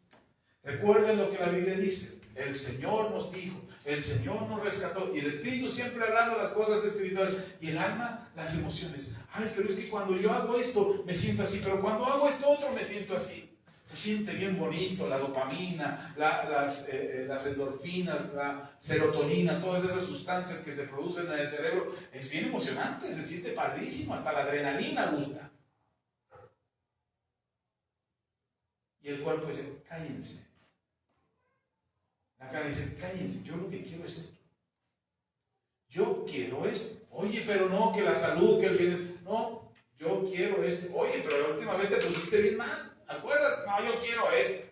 Recuerden lo que la Biblia dice. El Señor nos dijo, el Señor nos rescató. Y el espíritu siempre hablando las cosas espirituales. Y el alma, las emociones. Ay, pero es que cuando yo hago esto me siento así, pero cuando hago esto otro me siento así. Se siente bien bonito, la dopamina, las endorfinas, la serotonina, todas esas sustancias que se producen en el cerebro. Es bien emocionante, se siente padrísimo, hasta la adrenalina gusta. Y el cuerpo dice, cállense. La cara dice, cállense, yo lo que quiero es esto. Yo quiero esto. Oye, pero no, que la salud, que el bienestar. No, yo quiero esto. Oye, pero la última vez te pusiste bien mal. ¿Acuerdas? No, yo quiero esto.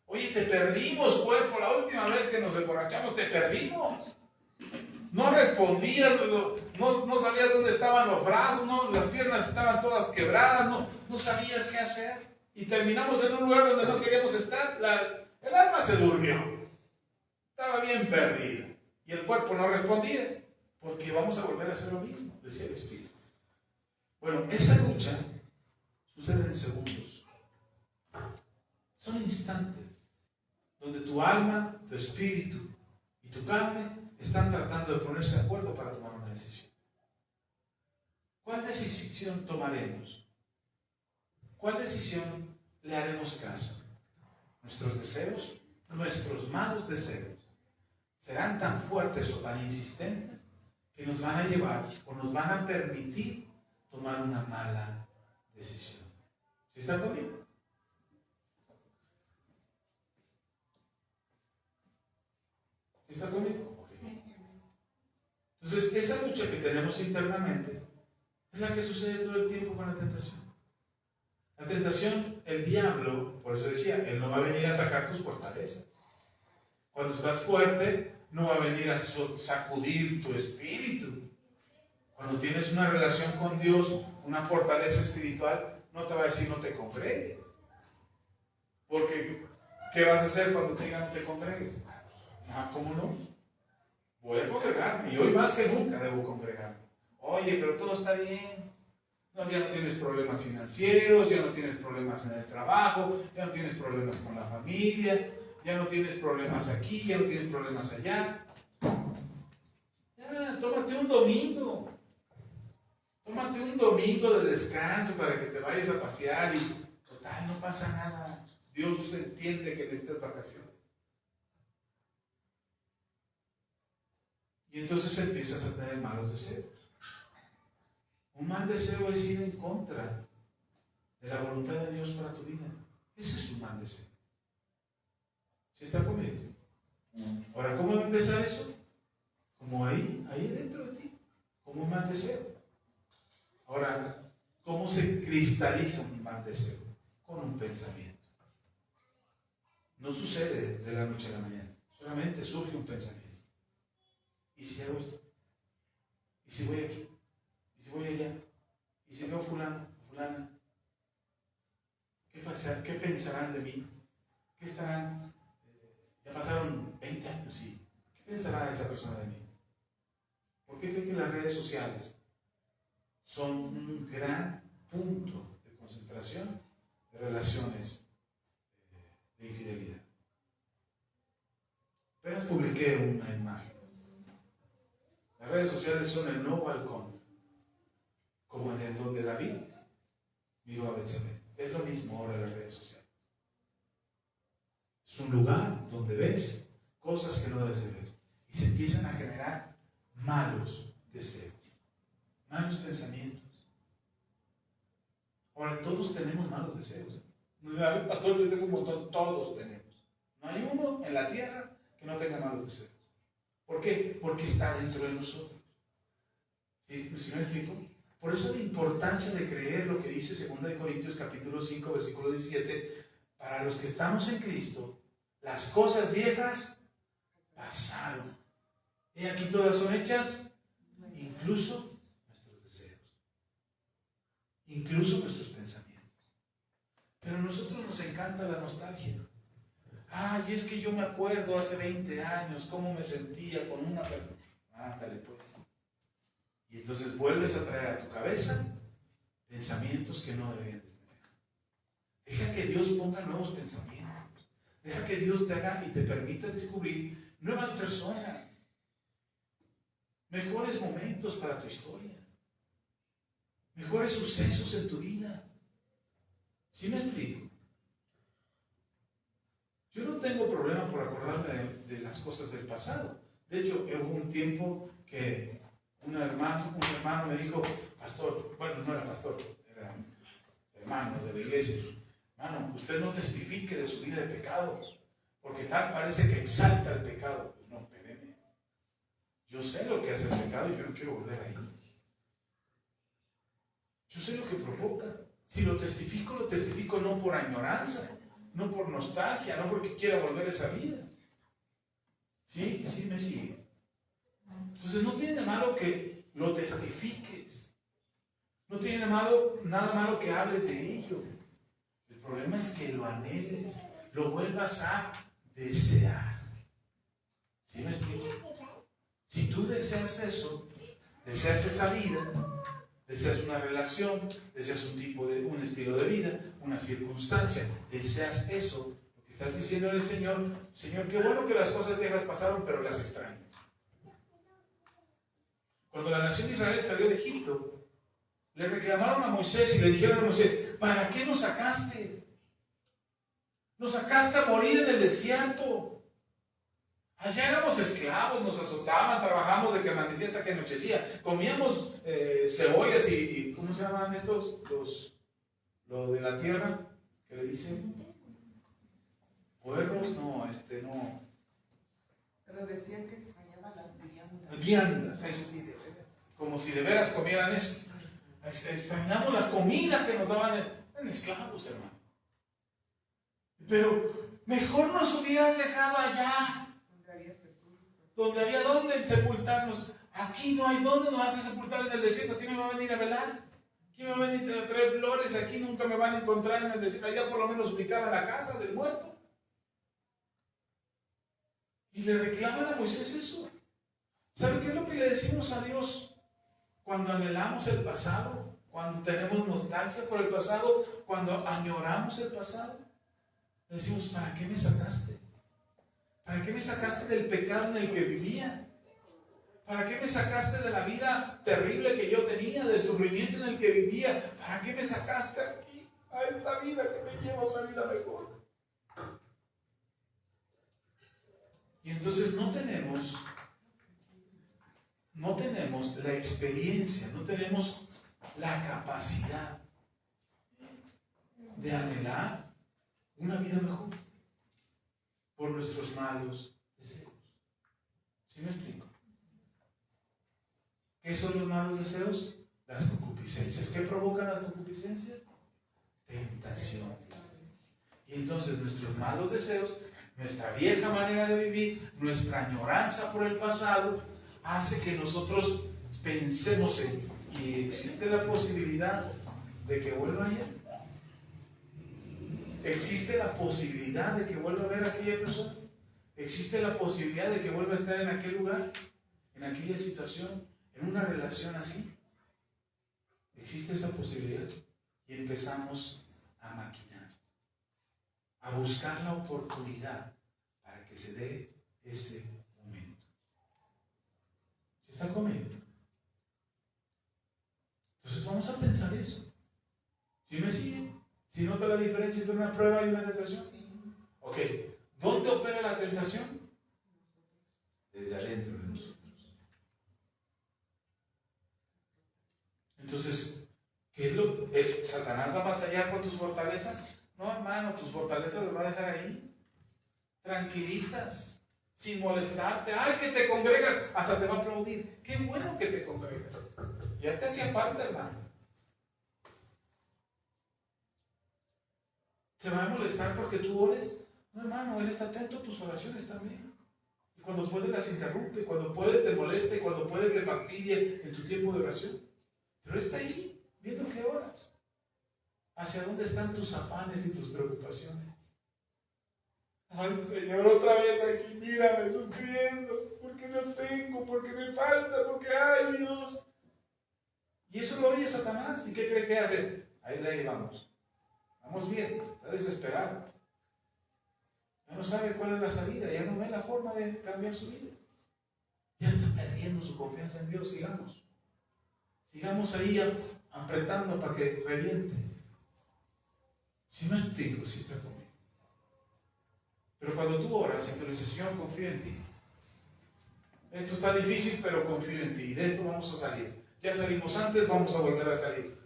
Oye, te perdimos, cuerpo. La última vez que nos emborrachamos, te perdimos. No respondías, no sabías dónde estaban los brazos, no, las piernas estaban todas quebradas, no sabías qué hacer. Y terminamos en un lugar donde no queríamos estar. El alma se durmió. Estaba bien perdida. Y el cuerpo no respondía. Porque vamos a volver a hacer lo mismo, decía el Espíritu. Bueno, esa lucha sucede en segundos. Son instantes donde tu alma, tu espíritu y tu carne están tratando de ponerse de acuerdo para tomar una decisión. ¿Cuál decisión tomaremos? ¿Cuál decisión le haremos caso? ¿Nuestros deseos, nuestros malos deseos, serán tan fuertes o tan insistentes que nos van a llevar o nos van a permitir tomar una mala decisión? ¿Sí están conmigo? ¿Sí está conmigo? Okay. Entonces, esa lucha que tenemos internamente es la que sucede todo el tiempo con la tentación. La tentación, el diablo, por eso decía, él no va a venir a atacar tus fortalezas. Cuando estás fuerte, no va a venir a sacudir tu espíritu. Cuando tienes una relación con Dios, una fortaleza espiritual, no te va a decir no te congregues. Porque, ¿qué vas a hacer cuando te digan no te congregues? Ah, ¿cómo no? Voy a congregarme y hoy más que nunca debo congregarme. Oye, pero todo está bien. No, ya no tienes problemas financieros, ya no tienes problemas en el trabajo, ya no tienes problemas con la familia, ya no tienes problemas aquí, ya no tienes problemas allá. Ya, tómate un domingo. Tómate un domingo de descanso para que te vayas a pasear y total, no pasa nada. Dios entiende que necesitas vacaciones. Y entonces empiezas a tener malos deseos. Un mal deseo es ir en contra de la voluntad de Dios para tu vida. Ese es un mal deseo. ¿Sí está conmigo? Ahora, ¿cómo va a empezar eso? Como ahí dentro de ti, como un mal deseo. Ahora, ¿cómo se cristaliza un mal deseo? Con un pensamiento. No sucede de la noche a la mañana, solamente surge un pensamiento. ¿Y si hago esto? ¿Y si voy aquí? ¿Y si voy allá? ¿Y si veo fulano o fulana? ¿Qué pasará? ¿Qué pensarán de mí? ¿Qué estarán? Ya pasaron 20 años y ¿qué pensará esa persona de mí? ¿Por qué cree que las redes sociales son un gran punto de concentración de relaciones de infidelidad? Apenas publiqué una imagen. Las redes sociales son el nuevo balcón, como en el donde David miró a Betsabé. Es lo mismo ahora en las redes sociales. Es un lugar donde ves cosas que no debes de ver y se empiezan a generar malos deseos, malos pensamientos. Ahora, todos tenemos malos deseos. Pastor, yo tengo un montón, todos tenemos. No hay uno en la tierra que no tenga malos deseos. ¿Por qué? Porque está dentro de nosotros. ¿Sí me explico? Por eso la importancia de creer lo que dice 2 Corintios capítulo 5, versículo 17. Para los que estamos en Cristo, las cosas viejas pasaron. Y aquí todas son hechas, incluso nuestros deseos, incluso nuestros pensamientos. Pero a nosotros nos encanta la nostalgia. Ay, es que yo me acuerdo hace 20 años cómo me sentía con una persona. Ándale pues. Y entonces vuelves a traer a tu cabeza pensamientos que no deberían de tener. Deja que Dios ponga nuevos pensamientos. Deja que Dios te haga y te permita descubrir nuevas personas. Mejores momentos para tu historia. Mejores sucesos en tu vida. ¿Sí me explico? Yo no tengo problema por acordarme de las cosas del pasado. De hecho, hubo un tiempo que un hermano me dijo, pastor, bueno, no era pastor, era hermano de la iglesia. Hermano, usted no testifique de su vida de pecados, porque tal parece que exalta el pecado. Pues no, espéreme. Yo sé lo que hace el pecado y yo no quiero volver ahí. Yo sé lo que provoca. Si lo testifico no por ignorancia, no por nostalgia, no porque quiera volver a esa vida. ¿Sí? ¿Sí me sigue? Entonces no tiene malo que lo testifiques. No tiene nada malo que hables de ello. El problema es que lo anheles, lo vuelvas a desear. ¿Sí me explico? Si tú deseas eso, deseas esa vida, deseas una relación, deseas un estilo de vida, una circunstancia, deseas eso, lo que estás diciendo al Señor, Señor, qué bueno que las cosas viejas pasaron, pero las extraño. Cuando la nación de Israel salió de Egipto, le reclamaron a Moisés y le dijeron a Moisés, ¿para qué nos sacaste? Nos sacaste a morir en el desierto. Allá éramos esclavos, nos azotaban, trabajábamos de que amanecía hasta que anochecía. Comíamos cebollas y ¿cómo se llaman estos? Lo de la tierra, que le dicen. Puerros, no. Pero decía decía que extrañaba las viandas. Viandas, Sí, de veras. como si de veras comieran eso. Extrañamos la comida que nos daban en esclavos, hermano. Pero mejor nos hubieras dejado allá, Donde había sepulcros. donde había donde sepultarnos. Aquí no hay donde nos vas a sepultar en el desierto. ¿Quién me va a venir a velar? ¿Quién me va a venir a traer flores? Aquí nunca me van a encontrar en el desierto. Allá por lo menos ubicaba la casa del muerto. Y le reclaman a Moisés eso. ¿Sabe qué es lo que le decimos a Dios cuando anhelamos el pasado? Cuando tenemos nostalgia por el pasado, cuando añoramos el pasado. Le decimos, ¿para qué me sacaste? ¿Para qué me sacaste del pecado en el que vivía? ¿Para qué me sacaste de la vida terrible que yo tenía, del sufrimiento en el que vivía? ¿Para qué me sacaste aquí, a esta vida que me lleva a una vida mejor? Y entonces no tenemos la experiencia, no tenemos la capacidad de anhelar una vida mejor por nuestros malos deseos. ¿Sí me explico? ¿Qué son los malos deseos? Las concupiscencias. ¿Qué provocan las concupiscencias? Tentaciones. Y entonces nuestros malos deseos, nuestra vieja manera de vivir, nuestra añoranza por el pasado, hace que nosotros pensemos en, ¿y existe la posibilidad de que vuelva allá? ¿Existe la posibilidad de que vuelva a ver a aquella persona? ¿Existe la posibilidad de que vuelva a estar en aquel lugar? ¿En aquella situación? ¿En una relación así? ¿Existe esa posibilidad? Y empezamos a maquinar, a buscar la oportunidad para que se dé ese momento. ¿Se está comiendo? Entonces vamos a pensar eso. ¿Sí me siguen? ¿Sí nota la diferencia entre una prueba y una tentación? Sí. Ok, ¿dónde opera la tentación? Desde adentro de nosotros. Entonces, ¿qué es lo que Satanás va a batallar con tus fortalezas? No, hermano, tus fortalezas las va a dejar ahí, tranquilitas, sin molestarte. ¡Ay, que te congregas! Hasta te va a aplaudir. ¡Qué bueno que te congregas! Ya te hacía falta, hermano. ¿Se va a molestar porque tú ores? No, hermano, Él está atento a tus oraciones también. Y cuando puede las interrumpe, cuando puede te moleste, cuando puede te fastidie en tu tiempo de oración. Pero está ahí, viendo que oras. ¿Hacia dónde están tus afanes y tus preocupaciones? Ay, Señor, otra vez aquí, mírame sufriendo, porque no tengo, porque me falta, porque ay, Dios. Y eso lo oye Satanás. ¿Y qué cree que hace? Ahí le llevamos. Vamos bien, está desesperado. Ya no sabe cuál es la salida, ya no ve la forma de cambiar su vida. Ya está perdiendo su confianza en Dios. Sigamos ahí apretando para que reviente. Si me explico, si está conmigo. Pero cuando tú oras y te dices, Señor, confío en ti. Esto está difícil, pero confío en ti. Y de esto vamos a salir. Ya salimos antes, vamos a volver a salir.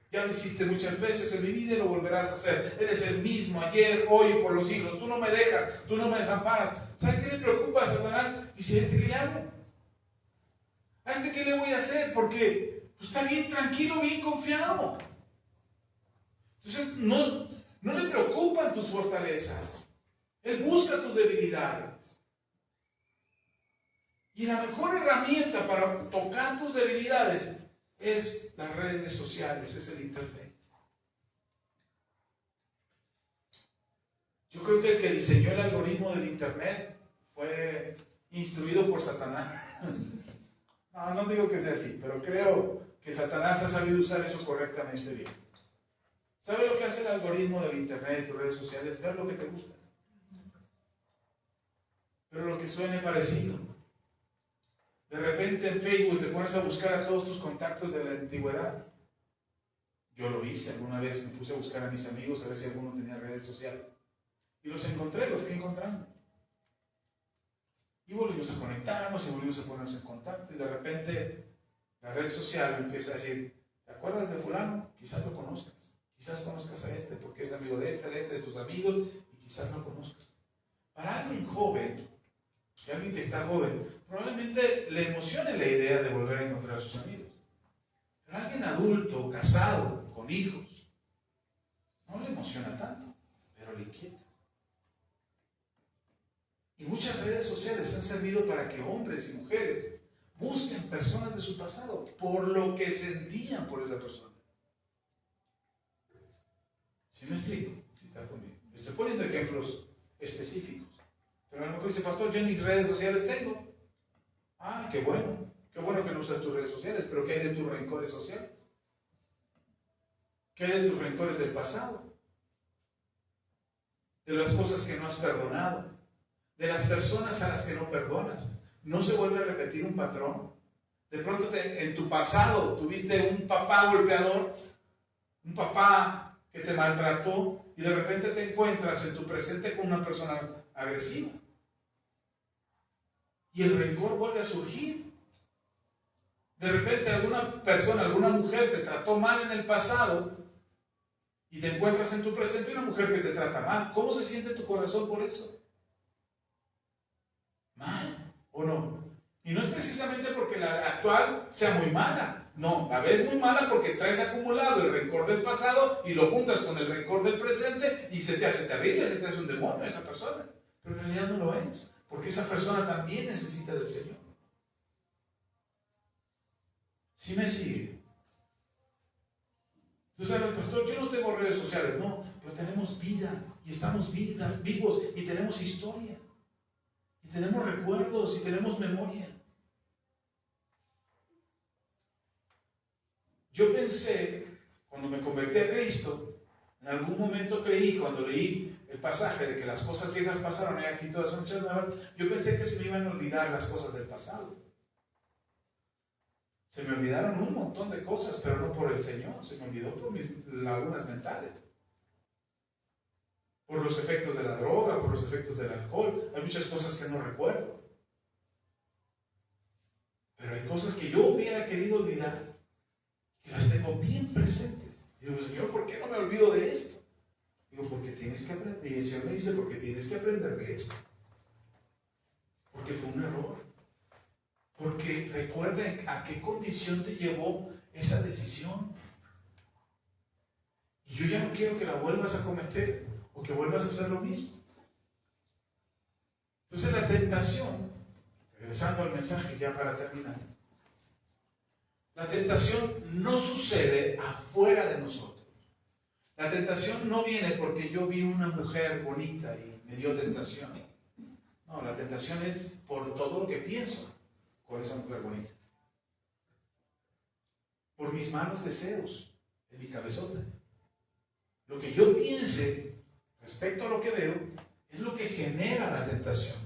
Ya lo hiciste muchas veces en mi vida y lo volverás a hacer. Eres el mismo ayer, hoy y por los siglos. Tú no me dejas, tú no me desamparas. ¿Sabes qué le preocupa a Satanás? Y si a este qué le hago, ¿a este qué le voy a hacer? Porque pues, está bien tranquilo, bien confiado. Entonces no le preocupan tus fortalezas. Él busca tus debilidades. Y la mejor herramienta para tocar tus debilidades es las redes sociales, es el internet. Yo creo que el que diseñó el algoritmo del internet fue instruido por Satanás. No digo que sea así, pero creo que Satanás ha sabido usar eso correctamente bien. ¿Sabe lo que hace el algoritmo del internet y tus redes sociales? Ver lo que te gusta. Pero lo que suene parecido. De repente en Facebook te pones a buscar a todos tus contactos de la antigüedad. Yo lo hice alguna vez, me puse a buscar a mis amigos a ver si alguno tenía redes sociales. Y los encontré, los fui encontrando. Y volvimos a conectarnos y volvimos a ponernos en contacto. Y de repente la red social me empieza a decir, ¿te acuerdas de fulano? Quizás lo conozcas. Quizás conozcas a este porque es amigo de tus amigos y quizás lo conozcas. Para alguien joven, Y alguien que está joven, probablemente le emocione la idea de volver a encontrar a sus amigos. Pero alguien adulto, casado, con hijos, no le emociona tanto, pero le inquieta. Y muchas redes sociales han servido para que hombres y mujeres busquen personas de su pasado por lo que sentían por esa persona. ¿Sí me explico? ¿Sí está conmigo? Estoy poniendo ejemplos específicos. Pero a lo mejor dice, pastor, yo ni redes sociales tengo. Ah, qué bueno. Qué bueno que no usas tus redes sociales, pero ¿qué hay de tus rencores sociales? ¿Qué hay de tus rencores del pasado? De las cosas que no has perdonado, de las personas a las que no perdonas. ¿No se vuelve a repetir un patrón? De pronto en tu pasado tuviste un papá golpeador, un papá que te maltrató, y de repente te encuentras en tu presente con una persona agresiva. Y el rencor vuelve a surgir. De repente alguna persona, alguna mujer te trató mal en el pasado, y te encuentras en tu presente una mujer que te trata mal. ¿Cómo se siente tu corazón por eso? Mal, ¿o no? Y no es precisamente porque la actual sea muy mala. No, la ves muy mala porque traes acumulado el rencor del pasado y lo juntas con el rencor del presente y se te hace terrible, se te hace un demonio esa persona. Pero en realidad no lo es, porque esa persona también necesita del Señor. ¿Sí me sigue? Entonces, pastor, yo no tengo redes sociales. No, pero tenemos vida y estamos vivos y tenemos historia. Y tenemos recuerdos y tenemos memoria. Yo pensé, cuando me convertí a Cristo, en algún momento creí, cuando leí el pasaje de que las cosas viejas pasaron y aquí todas son hechas nuevas, yo pensé que se me iban a olvidar las cosas del pasado. Se me olvidaron un montón de cosas, pero no por el Señor, se me olvidó por mis lagunas mentales. Por los efectos de la droga, por los efectos del alcohol. Hay muchas cosas que no recuerdo. Pero hay cosas que yo hubiera querido olvidar, que las tengo bien presentes. Digo, Señor, ¿por qué no me olvido de esto? Digo, porque tienes que aprender. Y el Señor me dice, porque tienes que aprender de esto. Porque fue un error. Porque recuerden a qué condición te llevó esa decisión. Y yo ya no quiero que la vuelvas a cometer o que vuelvas a hacer lo mismo. Entonces la tentación, regresando al mensaje ya para terminar, la tentación no sucede afuera de nosotros. La tentación no viene porque yo vi una mujer bonita y me dio tentación. No, la tentación es por todo lo que pienso con esa mujer bonita. Por mis malos deseos, en mi cabezota. Lo que yo piense respecto a lo que veo es lo que genera la tentación.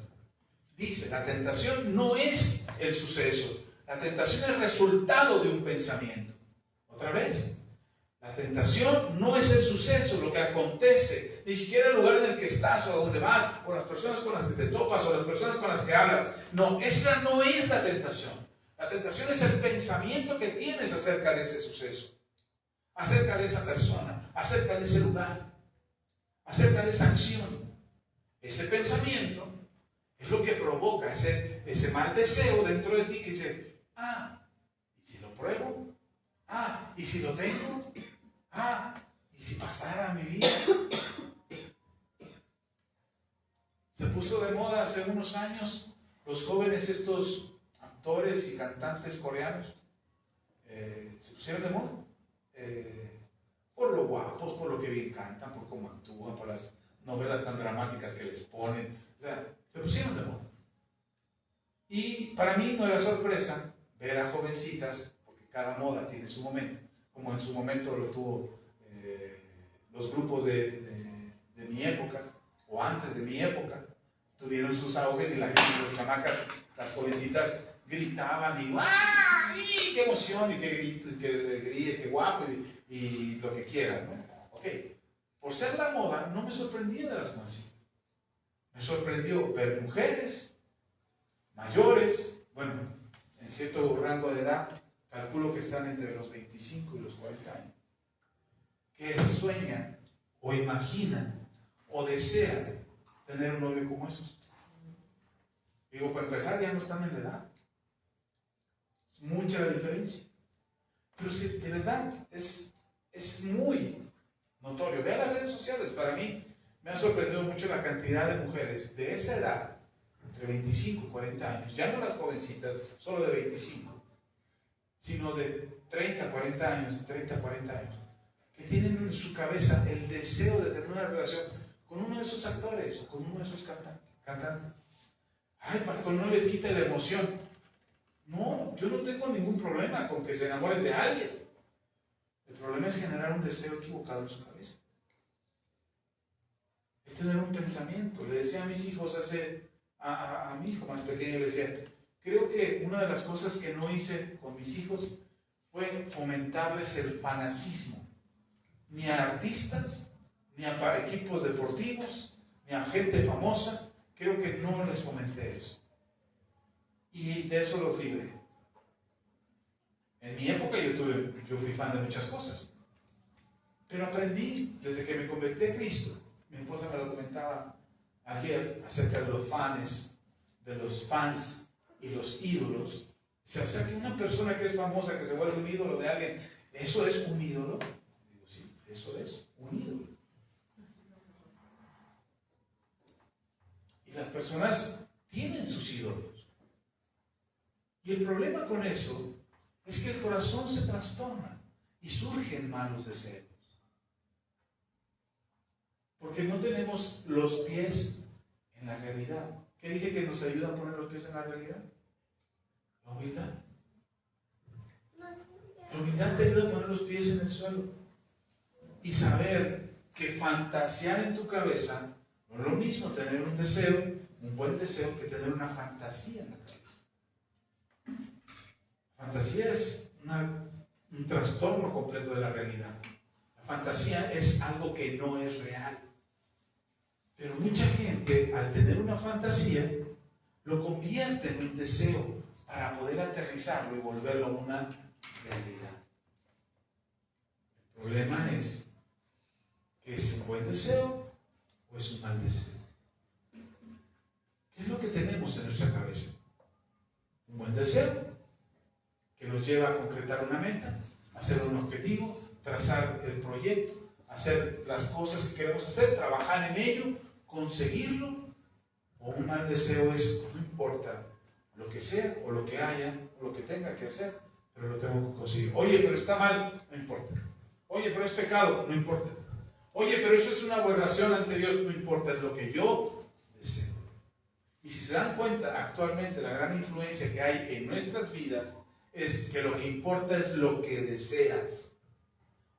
Dice, la tentación no es el suceso. La tentación es el resultado de un pensamiento. Otra vez, la tentación no es el suceso, lo que acontece, ni siquiera el lugar en el que estás o a donde vas, o las personas con las que te topas, o las personas con las que hablas. No, esa no es la tentación. La tentación es el pensamiento que tienes acerca de ese suceso, acerca de esa persona, acerca de ese lugar, acerca de esa acción. Ese pensamiento es lo que provoca ese mal deseo dentro de ti que dice, ¿y si lo pruebo? ¿Y si lo tengo? ¿Y si pasara mi vida? Se puso de moda hace unos años los jóvenes, estos actores y cantantes coreanos, se pusieron de moda. Por lo guapos, por lo que bien cantan, por cómo actúan, por las novelas tan dramáticas que les ponen. O sea, se pusieron de moda. Y para mí no era sorpresa ver a jovencitas, porque cada moda tiene su momento, como en su momento lo tuvo los grupos de mi época, o antes de mi época, tuvieron sus auges y la gente, las chamacas, las jovencitas gritaban y ¡ay! ¡Qué emoción! Y qué grito, y qué alegría, qué guapo, y lo que quieran, ¿no? Ok, por ser la moda, no me sorprendía de las jovencitas. Me sorprendió ver mujeres mayores, bueno, en cierto rango de edad, calculo que están entre los 25 y los 40 años, que sueñan o imaginan o desean tener un novio como esos. Digo, para empezar, ya no están en la edad. Es mucha la diferencia. Pero si de verdad es muy notorio. Vean las redes sociales. Para mí me ha sorprendido mucho la cantidad de mujeres de esa edad, entre 25 y 40 años, ya no las jovencitas, solo de 25, sino de 30, 40 años, de 30, 40 años, que tienen en su cabeza el deseo de tener una relación con uno de esos actores o con uno de esos cantantes. Ay, pastor, no les quita la emoción. No, yo no tengo ningún problema con que se enamoren de alguien. El problema es generar un deseo equivocado en su cabeza. Es tener un pensamiento. Le decía a mis hijos a mi hijo más pequeño, le decía, creo que una de las cosas que no hice con mis hijos fue fomentarles el fanatismo. Ni a artistas, ni a equipos deportivos, ni a gente famosa. Creo que no les fomenté eso. Y de eso los libré. En mi época yo fui fan de muchas cosas. Pero aprendí desde que me convertí a Cristo. Mi esposa me lo comentaba ayer acerca de los fans y los ídolos. O sea, que una persona que es famosa, que se vuelve un ídolo de alguien, ¿eso es un ídolo? Digo, sí, eso es un ídolo. Y las personas tienen sus ídolos. Y el problema con eso es que el corazón se trastorna y surgen malos deseos. Porque no tenemos los pies en la realidad. ¿Qué dije que nos ayuda a poner los pies en la realidad? La humildad. La humildad te ayuda a poner los pies en el suelo. Y saber que fantasear en tu cabeza no es lo mismo tener un deseo, un buen deseo, que tener una fantasía en la cabeza. Fantasía es un trastorno completo de la realidad. La fantasía es algo que no es real. Pero mucha gente, al tener una fantasía, lo convierte en un deseo para poder aterrizarlo y volverlo a una realidad. El problema es que es un buen deseo o es un mal deseo. ¿Qué es lo que tenemos en nuestra cabeza? Un buen deseo que nos lleva a concretar una meta, hacer un objetivo, trazar el proyecto, hacer las cosas que queremos hacer, trabajar en ello, conseguirlo. O un mal deseo es, no importa lo que sea o lo que haya o lo que tenga que hacer, pero lo tengo que conseguir. Oye, pero está mal, no importa. Oye, pero es pecado, no importa. Oye, pero eso es una aberración ante Dios, no importa, es lo que yo deseo. Y si se dan cuenta, actualmente la gran influencia que hay en nuestras vidas es que lo que importa es lo que deseas.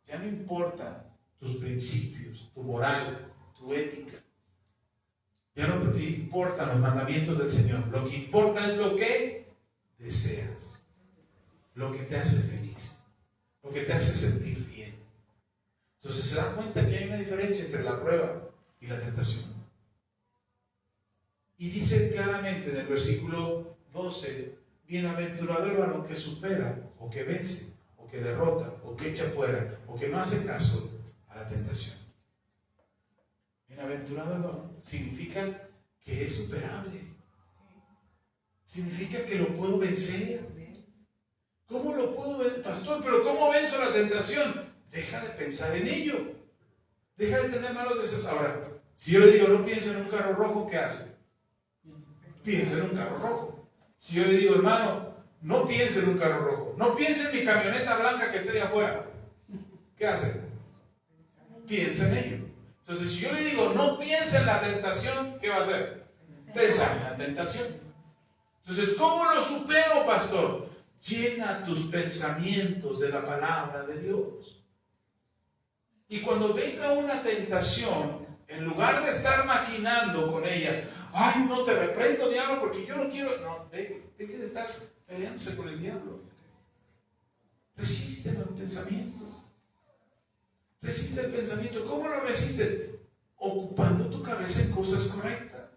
Ya no importa tus principios, tu moral, tu ética. Ya no te importan los mandamientos del Señor. Lo que importa es lo que deseas. Lo que te hace feliz. Lo que te hace sentir bien. Entonces se dan cuenta que hay una diferencia entre la prueba y la tentación. Y dice claramente en el versículo 12, bienaventurado el varón que supera, o que vence, o que derrota, o que echa fuera, o que no hace caso a la tentación. Bienaventurado el varón significa que es superable. Significa que lo puedo vencer. ¿Cómo lo puedo vencer, pastor? ¿Pero cómo venzo la tentación? Deja de pensar en ello. Deja de tener malos deseos. Ahora, si yo le digo, no piense en un carro rojo, ¿qué hace? Piensa en un carro rojo. Si yo le digo, hermano, no piense en un carro rojo, no piense en mi camioneta blanca que esté ahí afuera, ¿qué hace? Piensa en ello. Entonces, si yo le digo, no piense en la tentación, ¿qué va a hacer? Pensar en la tentación. Entonces, ¿cómo lo supero, pastor? Llena tus pensamientos de la palabra de Dios. Y cuando venga una tentación, en lugar de estar maquinando con ella, ay, no, te reprendo, diablo, porque yo no quiero. No, deje de estar peleándose con el diablo. Resiste el pensamiento. Resiste el pensamiento. ¿Cómo lo resistes? Ocupando tu cabeza en cosas correctas.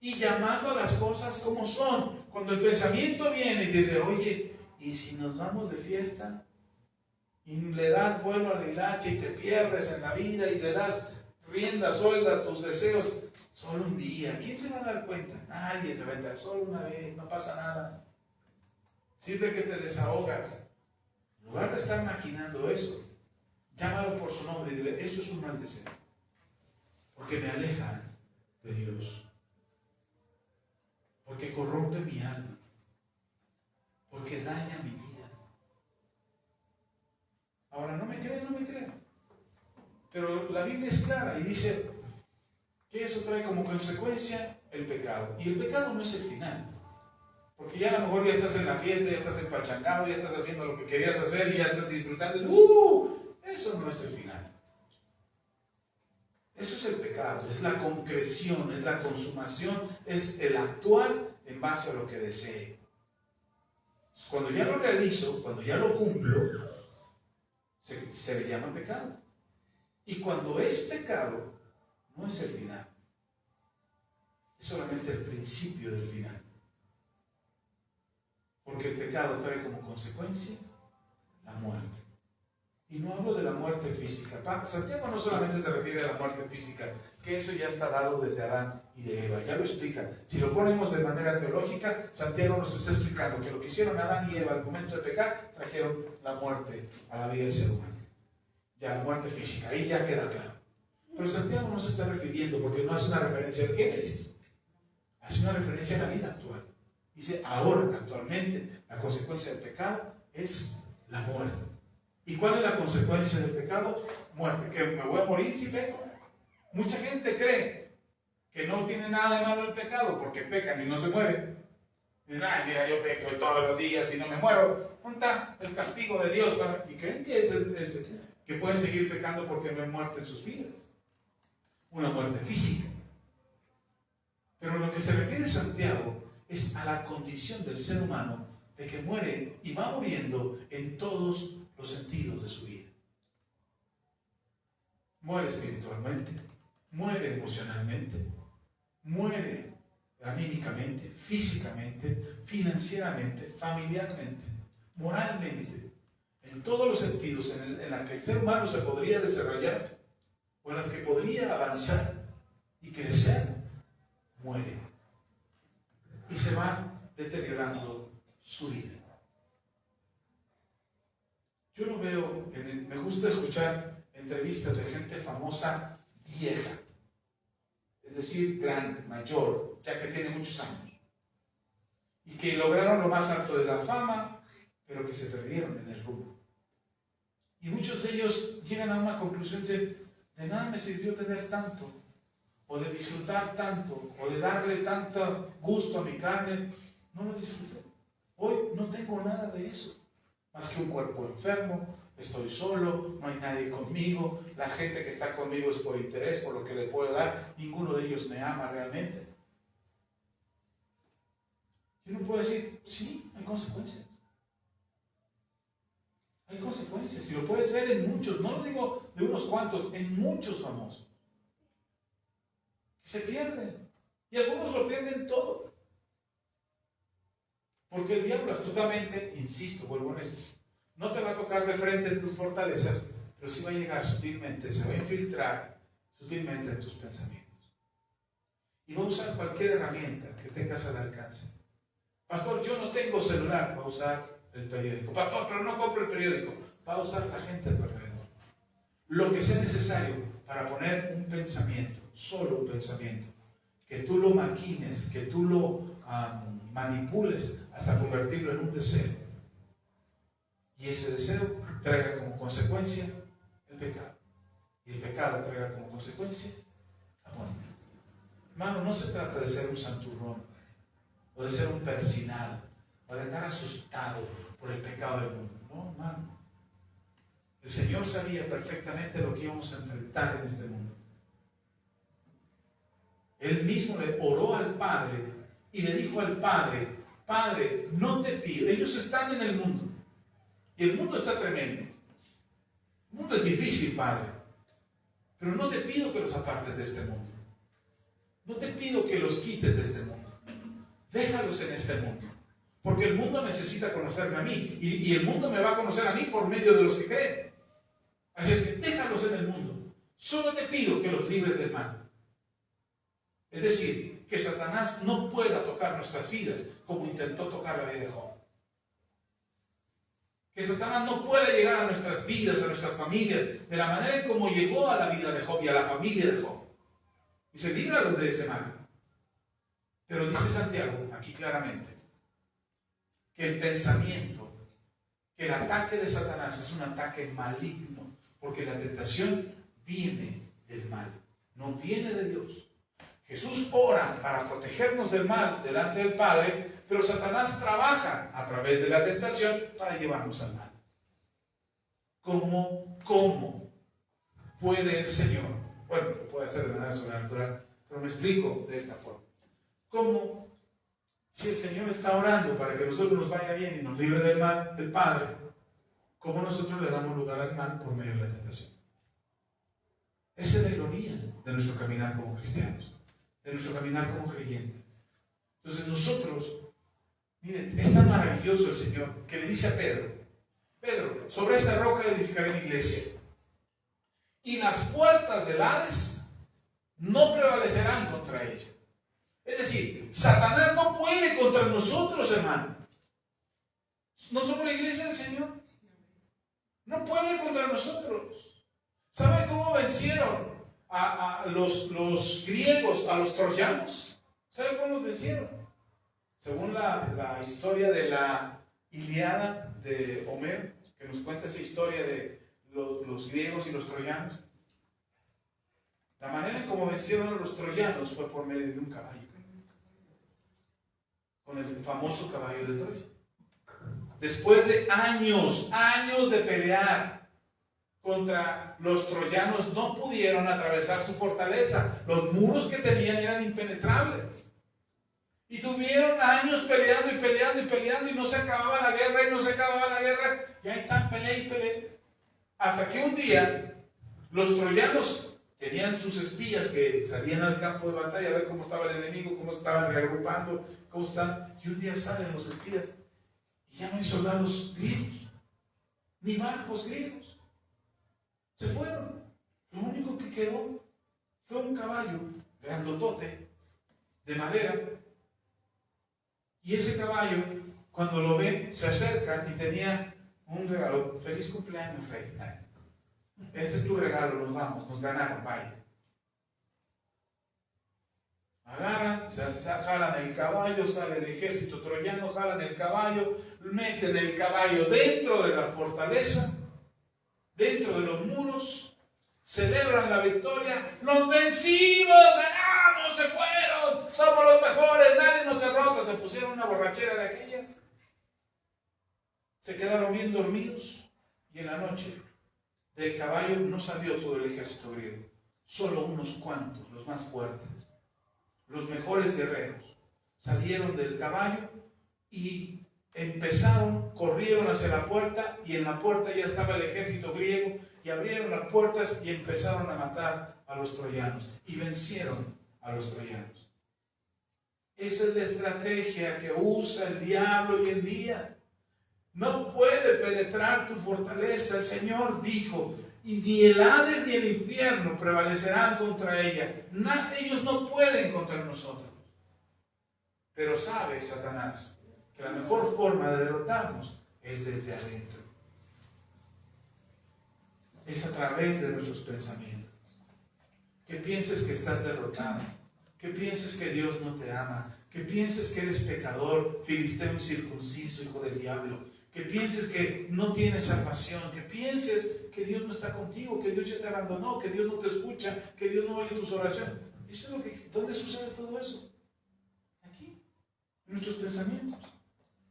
Y llamando a las cosas como son. Cuando el pensamiento viene y dice, oye, ¿y si nos vamos de fiesta? Y le das vuelo a la hilacha y te pierdes en la vida y le das rienda suelta a tus deseos Solo un día. ¿Quién se va a dar cuenta? Nadie se va a dar. Solo una vez, no pasa nada. Sirve que te desahogas. En lugar de estar maquinando eso, llámalo por su nombre y dile, eso es un mal deseo. Porque me aleja de Dios. Porque corrompe mi alma. Porque daña mi vida. Ahora, ¿no me crees? No me creas. Pero la Biblia es clara y dice que eso trae como consecuencia el pecado. Y el pecado no es el final. Porque ya a lo mejor ya estás en la fiesta, ya estás empachangado, ya estás haciendo lo que querías hacer y ya estás disfrutando. Eso no es el final. Eso es el pecado, es la concreción, es la consumación, es el actuar en base a lo que desee. Cuando ya lo realizo, cuando ya lo cumplo, se le llama pecado. Y cuando es pecado, no es el final. Es solamente el principio del final. Porque el pecado trae como consecuencia la muerte. Y no hablo de la muerte física. Santiago no solamente se refiere a la muerte física, que eso ya está dado desde Adán y de Eva. Ya lo explica. Si lo ponemos de manera teológica, Santiago nos está explicando que lo que hicieron Adán y Eva al momento de pecar, trajeron la muerte a la vida del ser humano. Ya la muerte física, ahí ya queda claro. Pero Santiago no se está refiriendo, porque no hace una referencia al Génesis, hace una referencia a la vida actual. Dice, ahora, actualmente, la consecuencia del pecado es la muerte. ¿Y cuál es la consecuencia del pecado? Muerte. ¿Que me voy a morir si peco? Mucha gente cree que no tiene nada de malo el pecado porque pecan y no se mueren. Dicen, ay, mira, yo peco todos los días y no me muero. ¿Dónde está el castigo de Dios? Y creen que que pueden seguir pecando porque no hay muerte en sus vidas. Una muerte física. Pero lo que se refiere Santiago es a la condición del ser humano de que muere y va muriendo en todos los sentidos de su vida. Muere espiritualmente, muere emocionalmente, muere anímicamente, físicamente, financieramente, familiarmente, moralmente, en todos los sentidos en los que el ser humano se podría desarrollar o en las que podría avanzar y crecer, muere y se va deteriorando su vida. Yo lo veo, me gusta escuchar entrevistas de gente famosa vieja, es decir, grande, mayor, ya que tiene muchos años, y que lograron lo más alto de la fama, pero que se perdieron en el rumbo. Y muchos de ellos llegan a una conclusión de nada me sirvió tener tanto, o de disfrutar tanto, o de darle tanto gusto a mi carne, no lo disfruté. Hoy no tengo nada de eso, más que un cuerpo enfermo, estoy solo, no hay nadie conmigo, la gente que está conmigo es por interés, por lo que le puedo dar, ninguno de ellos me ama realmente. Y uno puede decir, sí, hay consecuencias. Hay consecuencias, y lo puedes ver en muchos, no lo digo de unos cuantos, en muchos famosos. Se pierden, y algunos lo pierden todo. Porque el diablo astutamente, insisto, vuelvo en esto, no te va a tocar de frente en tus fortalezas, pero sí va a llegar sutilmente, se va a infiltrar sutilmente en tus pensamientos. Y va a usar cualquier herramienta que tengas al alcance. Pastor, yo no tengo celular, va a usar el periódico. Pastor, pero no compro el periódico, va a usar la gente a tu alrededor. Lo que sea necesario para poner un pensamiento, solo un pensamiento, que tú lo maquines, que tú lo manipules hasta convertirlo en un deseo. Y ese deseo traiga como consecuencia el pecado. Y el pecado traiga como consecuencia la muerte. Hermano, no se trata de ser un santurrón, o de ser un persinado, o de andar asustado por el pecado del mundo. No, hermano. El Señor sabía perfectamente lo que íbamos a enfrentar en este mundo. Él mismo le oró al Padre y le dijo al Padre, Padre, no te pido, ellos están en el mundo y el mundo está tremendo. El mundo es difícil, Padre, pero no te pido que los apartes de este mundo. No te pido que los quites de este mundo. Déjalos en este mundo, porque el mundo necesita conocerme a mí y el mundo me va a conocer a mí por medio de los que creen. Así es que déjalos en el mundo. Solo te pido que los libres del mal. Es decir, que Satanás no pueda tocar nuestras vidas como intentó tocar la vida de Job. Que Satanás no pueda llegar a nuestras vidas, a nuestras familias, de la manera en como llegó a la vida de Job y a la familia de Job. Y se líbralos de ese mal. Pero dice Santiago aquí claramente que el pensamiento, que el ataque de Satanás es un ataque maligno, porque la tentación viene del mal, no viene de Dios. Jesús ora para protegernos del mal delante del Padre, pero Satanás trabaja a través de la tentación para llevarnos al mal. ¿Cómo puede el Señor? Bueno, lo puede hacer de manera sobrenatural, pero me explico de esta forma. ¿Cómo, si el Señor está orando para que a nosotros nos vaya bien y nos libre del mal, del Padre, cómo nosotros le damos lugar al mal por medio de la tentación? Esa es la ironía de nuestro caminar como cristianos, de nuestro caminar como creyentes. Entonces nosotros, miren, es tan maravilloso el Señor que le dice a Pedro, Pedro, sobre esta roca edificaré mi iglesia, y las puertas del Hades no prevalecerán contra ella. Es decir, Satanás no puede contra nosotros, hermano. ¿No somos la iglesia del Señor? No puede contra nosotros. ¿Saben cómo vencieron a los griegos, a los troyanos? ¿Saben cómo los vencieron? Según la historia de la Ilíada de Homero, que nos cuenta esa historia de los griegos y los troyanos. La manera en cómo vencieron a los troyanos fue por medio de un caballo, con el famoso caballo de Troya. Después de años de pelear contra los troyanos, no pudieron atravesar su fortaleza. Los muros que tenían eran impenetrables. Y tuvieron años peleando y no se acababa la guerra, Ya están peleando. Hasta que un día los troyanos tenían sus espías que salían al campo de batalla a ver cómo estaba el enemigo, cómo estaban reagrupando, cómo están. Y un día salen los espías y ya no hay soldados griegos, ni barcos griegos. Se fueron. Lo único que quedó fue un caballo grandotote de madera. Y ese caballo, cuando lo ven, se acercan y tenía un regalo. Feliz cumpleaños, rey. Este es tu regalo, nos vamos, nos ganaron, vaya. Agarran, jalan el caballo, sale el ejército troyano, jalan el caballo, meten el caballo dentro de la fortaleza, dentro de los muros, celebran la victoria, ¡nos vencimos! ¡Ganamos! ¡Se fueron! ¡Somos los mejores! ¡Nadie nos derrota! Se pusieron una borrachera de aquellas. Se quedaron bien dormidos y en la noche del caballo no salió todo el ejército griego, solo unos cuantos, los más fuertes, los mejores guerreros, salieron del caballo y corrieron hacia la puerta, y en la puerta ya estaba el ejército griego, y abrieron las puertas y empezaron a matar a los troyanos, y vencieron a los troyanos. Esa es la estrategia que usa el diablo hoy en día. No puede penetrar tu fortaleza. El Señor dijo, y ni el Hades ni el infierno prevalecerán contra ella. Ellos no pueden contra nosotros. Pero sabe Satanás que la mejor forma de derrotarnos es desde adentro. Es a través de nuestros pensamientos. Que pienses que estás derrotado. Que pienses que Dios no te ama. Que pienses que eres pecador, filisteo incircunciso, hijo del diablo. Que pienses que no tienes salvación, que pienses que Dios no está contigo, que Dios ya te abandonó, que Dios no te escucha, que Dios no oye tus oraciones. Eso es lo que, ¿dónde sucede todo eso? Aquí, en nuestros pensamientos.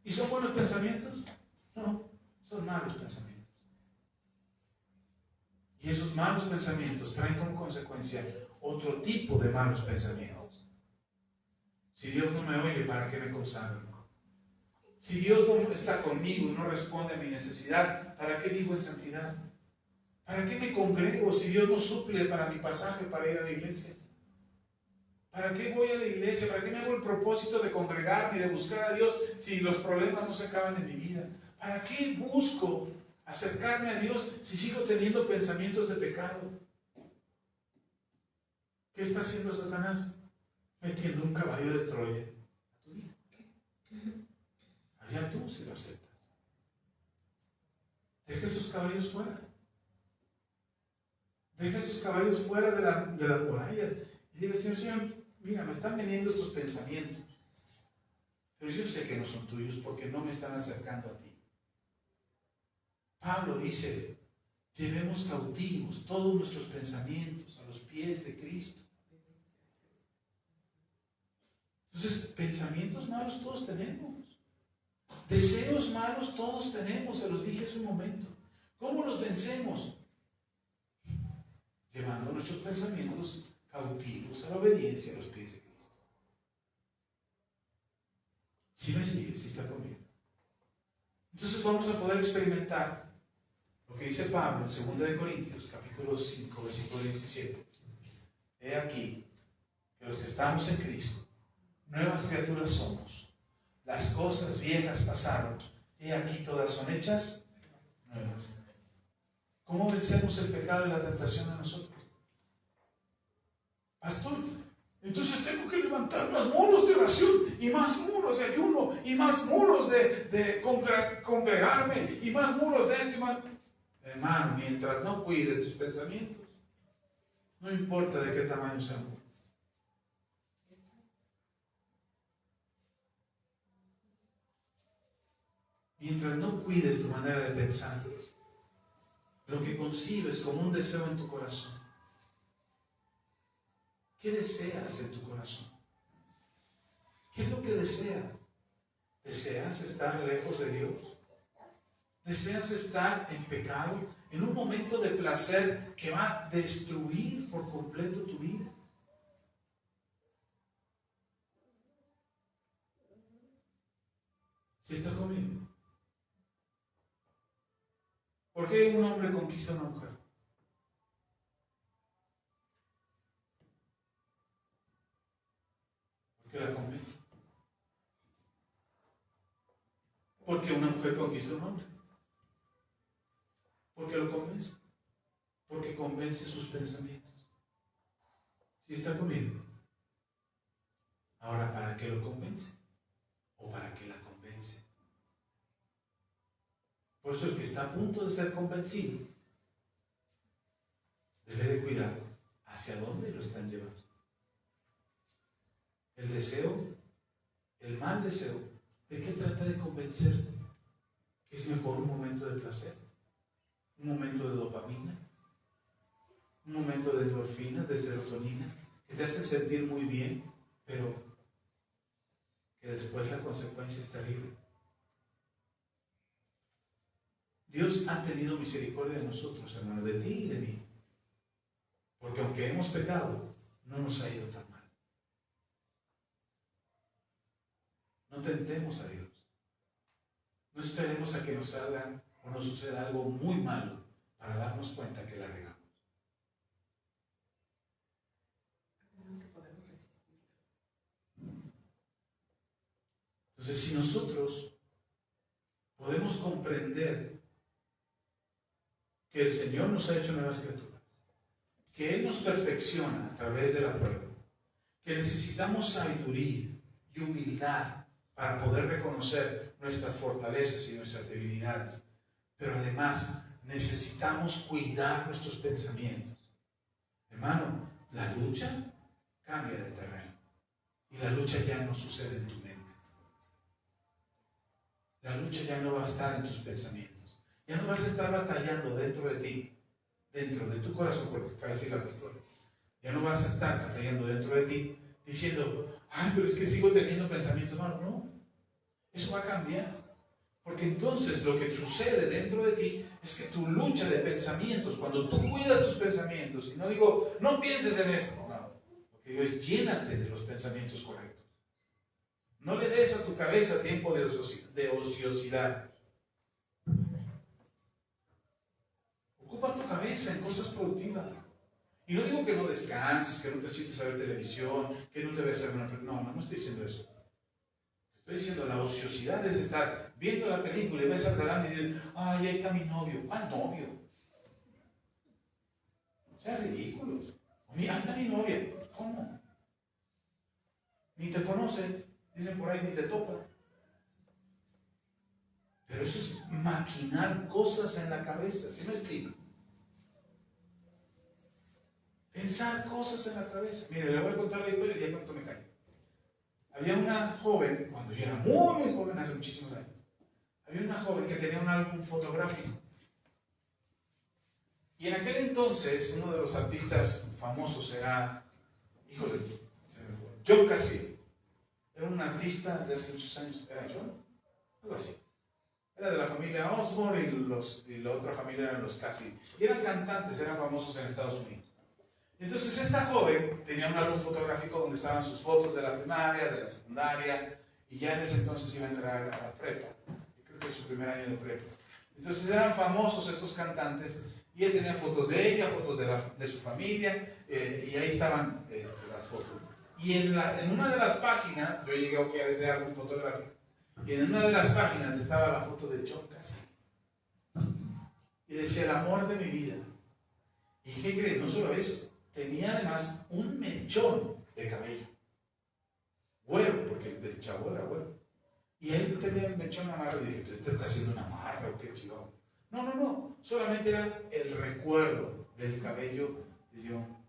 ¿Y son buenos pensamientos? No, son malos pensamientos. Y esos malos pensamientos traen como consecuencia otro tipo de malos pensamientos. Si Dios no me oye, ¿para qué me consagro? Si Dios no está conmigo y no responde a mi necesidad, ¿para qué vivo en santidad? ¿Para qué me congrego si Dios no suple para mi pasaje para ir a la iglesia? ¿Para qué voy a la iglesia? ¿Para qué me hago el propósito de congregarme y de buscar a Dios si los problemas no se acaban en mi vida? ¿Para qué busco acercarme a Dios si sigo teniendo pensamientos de pecado? ¿Qué está haciendo Satanás? metiendo un caballo de Troya a tu vida. Allá tú si lo aceptas. Deja esos caballos fuera. Deja esos caballos fuera de las murallas. Y dile, Señor, mira, me están viniendo estos pensamientos. Pero yo sé que no son tuyos porque no me están acercando a ti. Pablo dice, llevemos cautivos todos nuestros pensamientos a los pies de Cristo. Entonces, pensamientos malos todos tenemos. Deseos malos todos tenemos, se los dije hace un momento. ¿Cómo los vencemos? Llevando nuestros pensamientos cautivos a la obediencia a los pies de Cristo. ¿Sí me sigue? ¿Sí está conmigo? Entonces vamos a poder experimentar lo que dice Pablo en 2 Corintios, capítulo 5, versículo 17. He aquí que los que estamos en Cristo, nuevas criaturas somos. Las cosas viejas pasaron, y aquí todas son hechas nuevas. ¿Cómo vencemos el pecado y la tentación a nosotros? Pastor, entonces tengo que levantar más muros de oración, y más muros de ayuno, y más muros de congregarme, y más muros de esto y más. Hermano, mientras no cuides tus pensamientos, no importa de qué tamaño sean. Mientras no cuides tu manera de pensar, lo que concibes como un deseo en tu corazón. ¿Qué deseas en tu corazón? ¿Qué es lo que deseas? ¿Deseas estar lejos de Dios? ¿Deseas estar en pecado? En un momento de placer que va a destruir por completo tu vida. ¿Sí estás conmigo? ¿Por qué un hombre conquista a una mujer? Porque la convence. Porque una mujer conquista a un hombre. Porque lo convence. Porque convence sus pensamientos. ¿Sí está conmigo? Ahora, ¿para qué lo convence? ¿O para qué la convence? Por eso el que está a punto de ser convencido debe de cuidar hacia dónde lo están llevando. El deseo, el mal deseo, ¿de qué trata de convencerte? Que es mejor un momento de placer, un momento de dopamina, un momento de endorfinas, de serotonina, que te hacen sentir muy bien, pero que después la consecuencia es terrible. Dios ha tenido misericordia de nosotros, hermano, de ti y de mí. Porque aunque hemos pecado, no nos ha ido tan mal. No tentemos a Dios. No esperemos a que nos salga o nos suceda algo muy malo para darnos cuenta que la regamos. Entonces, si nosotros podemos comprender que el Señor nos ha hecho nuevas criaturas, que Él nos perfecciona a través de la prueba, que necesitamos sabiduría y humildad para poder reconocer nuestras fortalezas y nuestras debilidades, pero además necesitamos cuidar nuestros pensamientos. Hermano, la lucha cambia de terreno y la lucha ya no sucede en tu mente. La lucha ya no va a estar en tus pensamientos. Ya no vas a estar batallando dentro de ti, dentro de tu corazón, porque acaba de decir la pastora. Ya no vas a estar batallando dentro de ti, diciendo, ay, pero es que sigo teniendo pensamientos malos. No, eso va a cambiar. Porque entonces lo que sucede dentro de ti es que tu lucha de pensamientos, cuando tú cuidas tus pensamientos, y no digo, no pienses en eso, no, lo que digo es llénate de los pensamientos correctos. No le des a tu cabeza tiempo de ociosidad. Ocupa tu cabeza en cosas productivas. Y no digo que no descanses, que no te sientes a ver televisión, que no te veas a ver una película. No estoy diciendo eso. Estoy diciendo la ociosidad es estar viendo la película y ves al galán y dices, ay, ahí está mi novio. ¿Cuál novio? O sea, ridículos. Ahí está mi novia. ¿Cómo? Ni te conocen, dicen por ahí, ni te topan. Pero eso es maquinar cosas en la cabeza, ¿sí me explico? Pensar cosas en la cabeza. Mire, le voy a contar la historia y ya pronto me callo. Había una joven, cuando yo era muy joven, hace muchísimos años, había una joven que tenía un álbum fotográfico. Y en aquel entonces, uno de los artistas famosos era, híjole, John Cassidy. Era un artista de hace muchos años. ¿Era John? Algo así. Era de la familia Osborne y la otra familia eran los Cassidy. Y eran cantantes, eran famosos en Estados Unidos. Entonces esta joven tenía un álbum fotográfico donde estaban sus fotos de la primaria, de la secundaria, y ya en ese entonces iba a entrar a la prepa. Creo que es su primer año de prepa. Entonces eran famosos estos cantantes, y él tenía fotos de ella, fotos de su familia, y ahí estaban las fotos. Y en una de las páginas, yo llegué a ojear ese álbum fotográfico, y en una de las páginas estaba la foto de John Cassidy. Y decía, el amor de mi vida. ¿Y qué crees? No solo eso, tenía además un mechón de cabello. Güero, porque el chavo era güero. Y él tenía el mechón amarrado y dije, ¿este está haciendo una amarra o qué chido? No, solamente era el recuerdo del cabello de John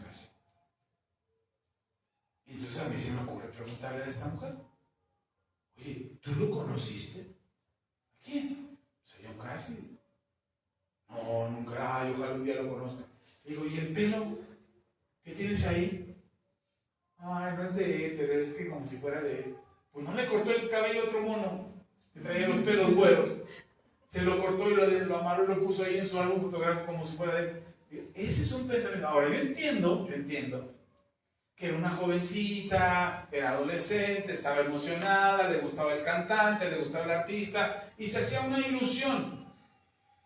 Cassidy. Y entonces a mí se me ocurre preguntarle a esta mujer, oye, ¿tú lo conociste? ¿A quién? Pues a John Cassidy. No, nunca, ojalá un día lo conozca. Digo, ¿y el pelo que tienes ahí? Ay, no es de él, pero es que como si fuera de él. Pues no le cortó el cabello a otro mono, que traía los pelos güeros. Se lo cortó y lo amarró y lo puso ahí en su álbum fotográfico como si fuera de él. Ese es un pensamiento. Ahora, yo entiendo que era una jovencita, era adolescente, estaba emocionada, le gustaba el cantante, le gustaba el artista, y se hacía una ilusión.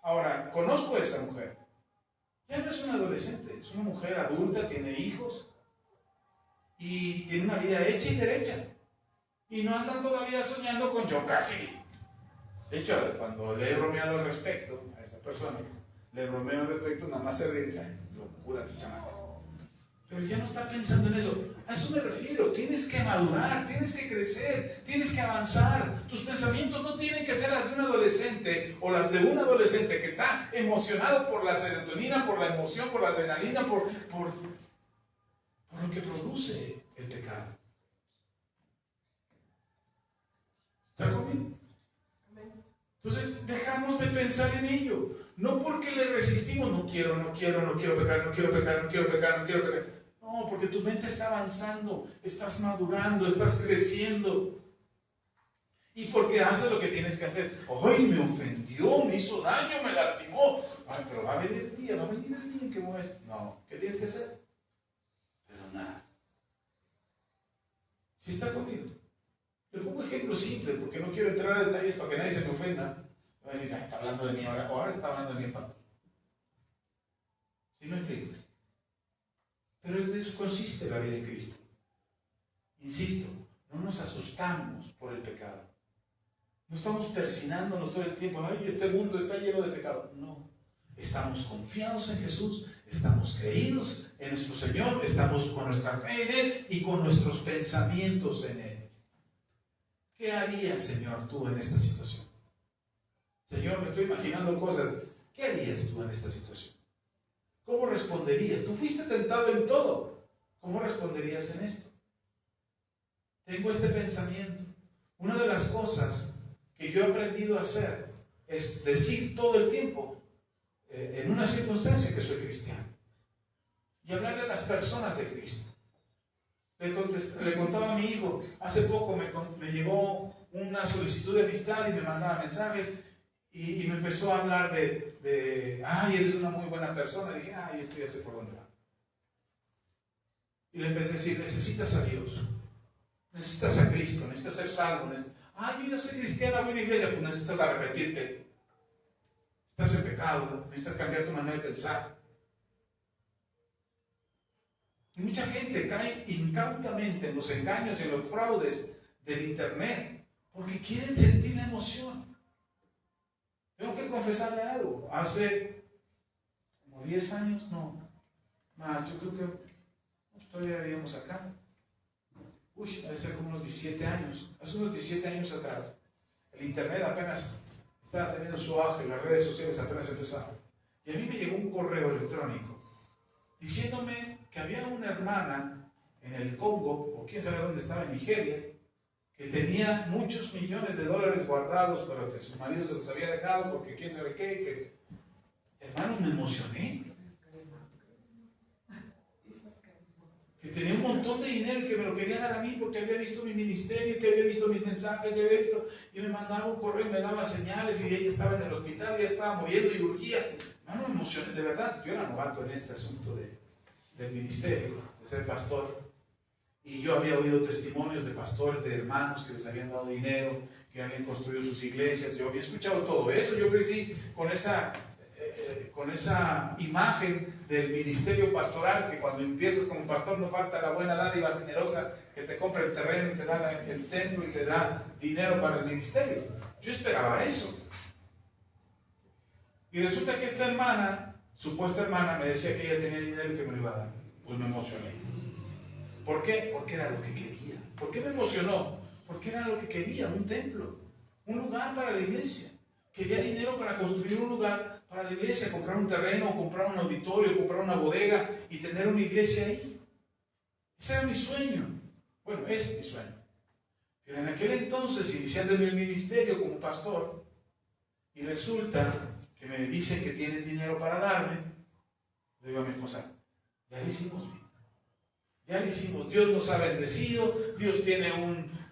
Ahora, conozco a esa mujer. Ya no es una adolescente, es una mujer adulta, tiene hijos, y tiene una vida hecha y derecha. Y no andan todavía soñando con John Cassidy. De hecho, cuando le he bromeado al respecto a esa persona, le bromeo al respecto, nada más se ríe y dice, locura tu chamaco. Pero ya no está pensando en eso. A eso me refiero. Tienes que madurar, tienes que crecer, tienes que avanzar. Tus pensamientos no tienen que ser las de un adolescente o las de un adolescente que está emocionado por la serotonina, por la emoción, por la adrenalina, por lo que produce el pecado. ¿Está conmigo? Entonces dejamos de pensar en ello. No porque le resistimos, no quiero pecar. No, porque tu mente está avanzando, estás madurando, estás creciendo. Y porque haces lo que tienes que hacer. ¡Ay, me ofendió, me hizo daño, me lastimó! Ay, pero va a venir el día en que voy a... No, ¿qué tienes que hacer? Perdonar. ¿Sí está conmigo? Le pongo ejemplos simples porque no quiero entrar a detalles para que nadie se me ofenda. Va a decir, ay, está hablando de mí ahora, o ahora está hablando de mí el pastor. ¿Sí me explico? Pero de eso consiste la vida de Cristo. Insisto, no nos asustamos por el pecado. No estamos persinándonos todo el tiempo, ay, este mundo está lleno de pecado. No, estamos confiados en Jesús, estamos creídos en nuestro Señor, estamos con nuestra fe en Él y con nuestros pensamientos en Él. ¿Qué harías, Señor, tú en esta situación? Señor, me estoy imaginando cosas. ¿Qué harías tú en esta situación? ¿Cómo responderías? Tú fuiste tentado en todo. ¿Cómo responderías en esto? Tengo este pensamiento. Una de las cosas que yo he aprendido a hacer es decir todo el tiempo, en una circunstancia, que soy cristiano. Y hablarle a las personas de Cristo. Le contaba a mi hijo, hace poco me llegó una solicitud de amistad y me mandaba mensajes y me empezó a hablar ay, eres una muy buena persona. Y dije, ay, esto ya sé por dónde va. Y le empecé a decir, necesitas a Dios, necesitas a Cristo, necesitas ser salvo. Ay, yo ya soy cristiana, voy a una iglesia. Pues necesitas arrepentirte. Estás en pecado, necesitas cambiar tu manera de pensar. Y mucha gente cae incautamente en los engaños y en los fraudes del internet porque quieren sentir la emoción. Tengo que confesarle algo. Hace como 10 años, no, más, yo creo que todavía vivíamos acá. debe ser como unos 17 años. Hace unos 17 años atrás, el internet apenas estaba teniendo su auge, las redes sociales apenas empezaban. Y a mí me llegó un correo electrónico diciéndome que había una hermana en el Congo, o quién sabe dónde estaba, en Nigeria, que tenía muchos millones de dólares guardados, pero que su marido se los había dejado porque quién sabe qué. Hermano, me emocioné. Que tenía un montón de dinero y que me lo quería dar a mí porque había visto mi ministerio, que había visto mis mensajes, había visto, y me mandaba un correo y me daba señales, y ella estaba en el hospital, ya estaba muriendo y urgía. Hermano, me emocioné, de verdad. Yo era novato en este asunto del ministerio, de ser pastor. Y yo había oído testimonios de pastores, de hermanos que les habían dado dinero, que habían construido sus iglesias. Yo había escuchado todo eso. Yo crecí con esa imagen del ministerio pastoral, que cuando empiezas como pastor no falta la buena dádiva generosa que te compra el terreno y te da el templo y te da dinero para el ministerio. Yo esperaba eso. Y resulta que esta hermana, supuesta hermana, me decía que ella tenía dinero y que me lo iba a dar. Pues me emocioné. ¿Por qué? Porque era lo que quería. ¿Por qué me emocionó? Porque era lo que quería, un templo, un lugar para la iglesia. Quería dinero para construir un lugar para la iglesia, comprar un terreno, comprar un auditorio, comprar una bodega y tener una iglesia ahí. Ese era mi sueño. Bueno, es mi sueño. Pero en aquel entonces, iniciando en el ministerio como pastor, y resulta que me dicen que tienen dinero para darme, le digo a mi esposa, ya le hicimos bien. Ya lo hicimos, Dios nos ha bendecido, Dios tiene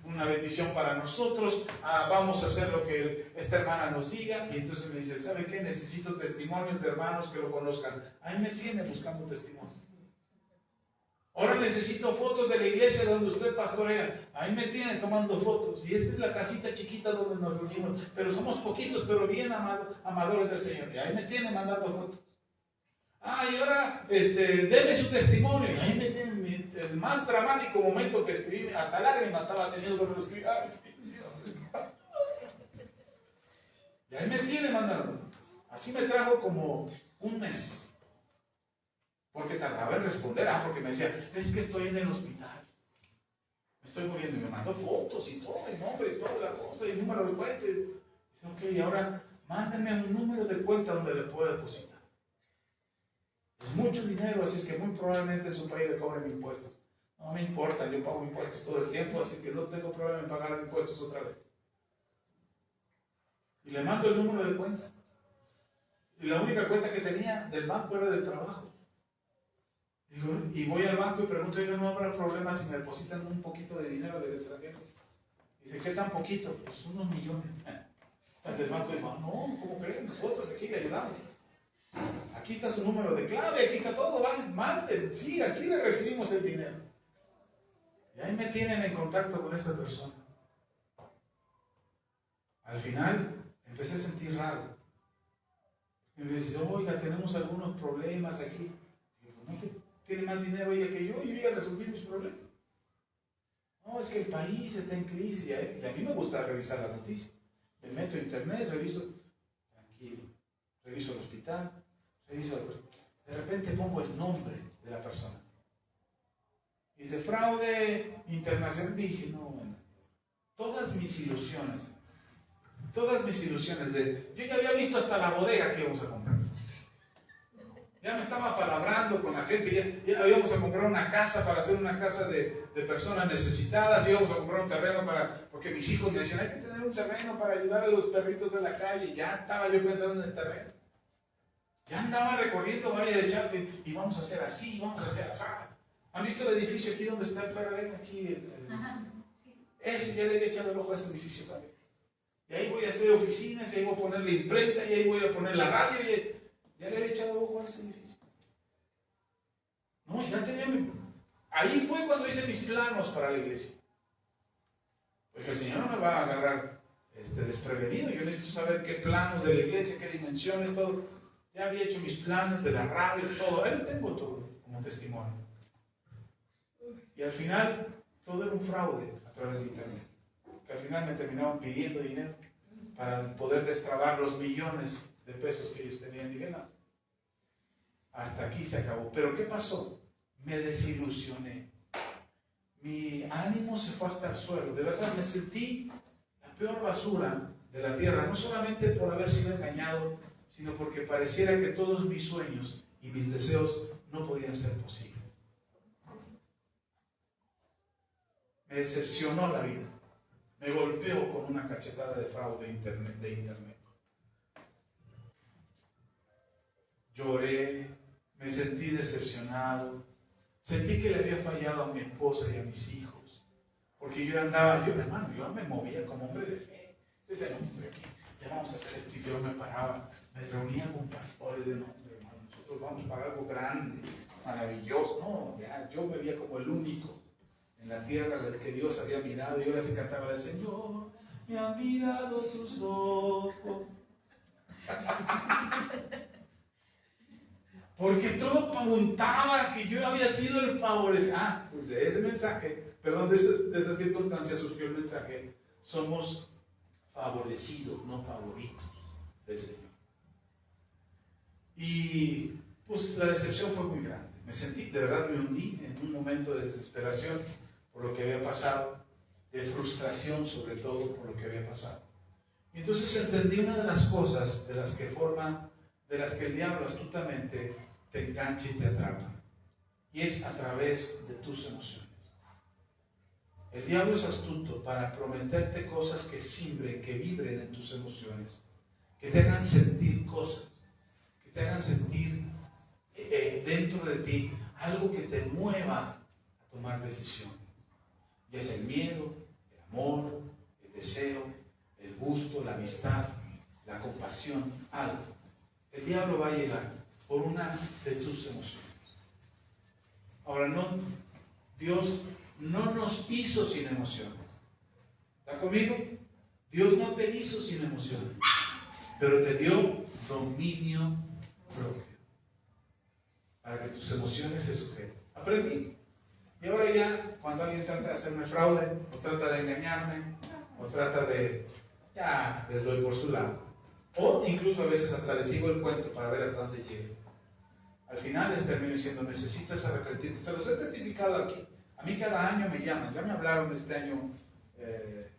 una bendición para nosotros, vamos a hacer lo que esta hermana nos diga. Y entonces me dice, ¿sabe qué? Necesito testimonios de hermanos que lo conozcan. Ahí me tiene buscando testimonios. Ahora necesito fotos de la iglesia donde usted pastorea. Ahí me tiene tomando fotos. Y esta es la casita chiquita donde nos reunimos. Pero somos poquitos, pero bien amadores del Señor. Y ahí me tiene mandando fotos. Y ahora deme su testimonio. Y ahí me tienen el más dramático momento que escribí, hasta lágrimas estaba teniendo cuando lo escribí. Y ahí me tiene mandando. Así me trajo como un mes. Porque tardaba en responder, porque me decía, es que estoy en el hospital. Me estoy muriendo. Y me mandó fotos y todo, el nombre y toda la cosa, y el número de cuenta. Dice, ok, ahora mándenme un número de cuenta donde le pueda depositar. Es mucho dinero, así es que muy probablemente en su país le cobren impuestos. No me importa, yo pago impuestos todo el tiempo, así que no tengo problema en pagar impuestos otra vez. Y le mando el número de cuenta. Y la única cuenta que tenía del banco era del trabajo. Y voy al banco y pregunto, no habrá problema si me depositan un poquito de dinero del extranjero. Dice, ¿qué tan poquito? Pues unos millones. Del banco dijo, no, ¿cómo creen? Nosotros aquí le ayudamos. Aquí está su número de clave, aquí está todo, manden, sí, aquí le recibimos el dinero. Y ahí me tienen en contacto con esta persona. Al final empecé a sentir raro. Y me dice, oiga, tenemos algunos problemas aquí. Y digo, no, que tiene más dinero ella que yo ya resolví mis problemas. No, es que el país está en crisis. Y a mí me gusta revisar las noticias. Me meto a internet, reviso, tranquilo, reviso el hospital. De repente pongo el nombre de la persona. Dice, fraude internacional. Dije, no, bueno, todas mis ilusiones yo ya había visto hasta la bodega que íbamos a comprar. Ya me estaba palabrando con la gente, ya íbamos a comprar una casa para hacer una casa de personas necesitadas, íbamos a comprar un terreno porque mis hijos me decían, hay que tener un terreno para ayudar a los perritos de la calle. Ya estaba yo pensando en el terreno. Ya andaba recorriendo Valle de Chalco y vamos a hacer así, vamos a hacer así. ¿Han visto el edificio aquí donde está el PRD? Aquí ese, ya le había echado el ojo a ese edificio también. Y ahí voy a hacer oficinas, y ahí voy a poner la imprenta, y ahí voy a poner la radio, y ya le había echado ojo a ese edificio. No, ya tenía ahí fue cuando hice mis planos para la iglesia. Porque el Señor no me va a agarrar desprevenido. Yo necesito saber qué planos de la iglesia, qué dimensiones, todo. Ya había hecho mis planes de la radio, todo. Ahí lo tengo todo como testimonio. Y al final, todo era un fraude a través de internet. Que al final me terminaban pidiendo dinero para poder destrabar los millones de pesos que ellos tenían. Dije, no, hasta aquí se acabó. Pero ¿qué pasó? Me desilusioné. mi ánimo se fue hasta el suelo. De verdad me sentí la peor basura de la tierra, no solamente por haber sido engañado, sino porque pareciera que todos mis sueños y mis deseos no podían ser posibles. Me decepcionó la vida. Me golpeó con una cachetada de fraude de internet. Lloré, me sentí decepcionado, sentí que le había fallado a mi esposa y a mis hijos, porque yo me movía como hombre de fe. Yo decía, no, hombre, ya vamos a hacer esto, y yo me paraba, me reunía con pastores de nombre, hermano, nosotros vamos para algo grande, maravilloso. No, ya, yo me veía como el único en la tierra del que Dios había mirado, y ahora se cantaba el Señor, me han mirado tus ojos. Porque todo apuntaba que yo había sido el favorecido. Pues de ese mensaje, perdón, de esa circunstancia surgió el mensaje: somos favorecidos, no favoritos del Señor. Y pues la decepción fue muy grande. Me sentí, de verdad me hundí en un momento de desesperación por lo que había pasado, de frustración sobre todo por lo que había pasado. Y entonces entendí una de las cosas de las que el diablo astutamente te engancha y te atrapa, y es a través de tus emociones. El diablo es astuto para prometerte cosas que simbren, que vibren en tus emociones, que te hagan sentir cosas, que te hagan sentir dentro de ti algo que te mueva a tomar decisiones. Ya es el miedo, el amor, el deseo, el gusto, la amistad, la compasión, algo. El diablo va a llegar por una de tus emociones. Ahora, Dios no nos hizo sin emociones. ¿Está conmigo? Dios no te hizo sin emociones, pero te dio dominio propio para que tus emociones se sujeten. Aprendí. Y ahora ya, cuando alguien trata de hacerme fraude, o trata de engañarme, o trata de... ya les doy por su lado. O incluso a veces hasta les sigo el cuento para ver hasta dónde llego. Al final les termino diciendo, necesitas arrepentirte. Se los he testificado aquí. A mí cada año me llaman. Ya me hablaron este año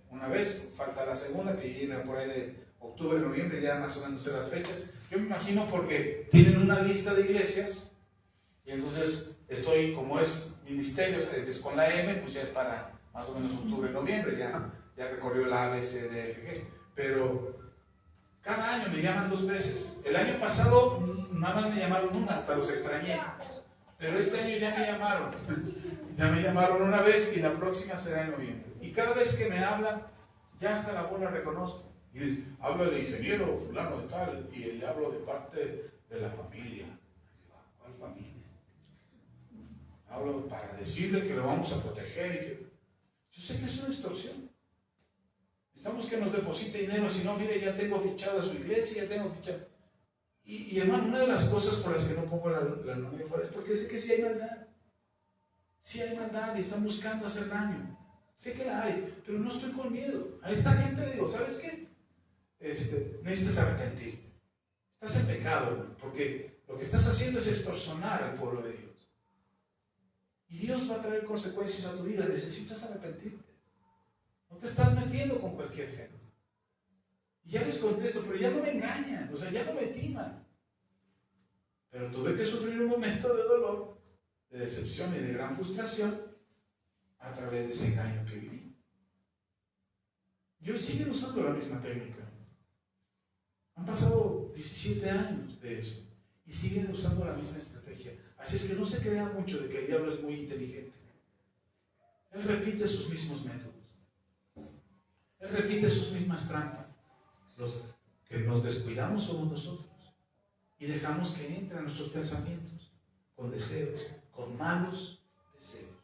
una vez. Falta la segunda, que viene por ahí de octubre, noviembre, ya más o menos sé las fechas. Yo me imagino porque tienen una lista de iglesias. Y entonces estoy, como es ministerio, es con la M, pues ya es para más o menos octubre, noviembre. Ya recorrió la A, B, C, D, F, G. Pero cada año me llaman 2 veces. El año pasado nada más me llamaron una, hasta los extrañé. Pero este año ya me llamaron. Ya me llamaron una vez y la próxima será en noviembre. Y cada vez que me hablan, ya hasta la voz la reconozco. Y dice, habla el ingeniero fulano de tal, y le hablo de parte de la familia. ¿Cuál familia? Hablo para decirle que lo vamos a proteger y que... Yo sé que es una extorsión. Necesitamos que nos deposite dinero, si no, mire, ya tengo fichada su iglesia, ya tengo fichada. Y hermano, una de las cosas por las que no pongo la nómina fuera es porque sé que sí hay maldad. Sí hay maldad y están buscando hacer daño. Sé que la hay, pero no estoy con miedo. A esta gente le digo, ¿sabes qué? Necesitas arrepentirte. Estás en pecado, hermano, porque lo que estás haciendo es extorsionar al pueblo de Dios. Y Dios va a traer consecuencias a tu vida. Necesitas arrepentirte. No te estás metiendo con cualquier gente. Y ya les contesto, pero ya no me engañan, o sea, ya no me timan. Pero tuve que sufrir un momento de dolor, de decepción y de gran frustración a través de ese engaño que viví. Y hoy siguen usando la misma técnica. Han pasado 17 años de eso y siguen usando la misma estrategia. Así es que no se crea mucho de que el diablo es muy inteligente. Él repite sus mismos métodos. Él repite sus mismas trampas. Los que nos descuidamos somos nosotros y dejamos que entren nuestros pensamientos con deseos, con malos deseos.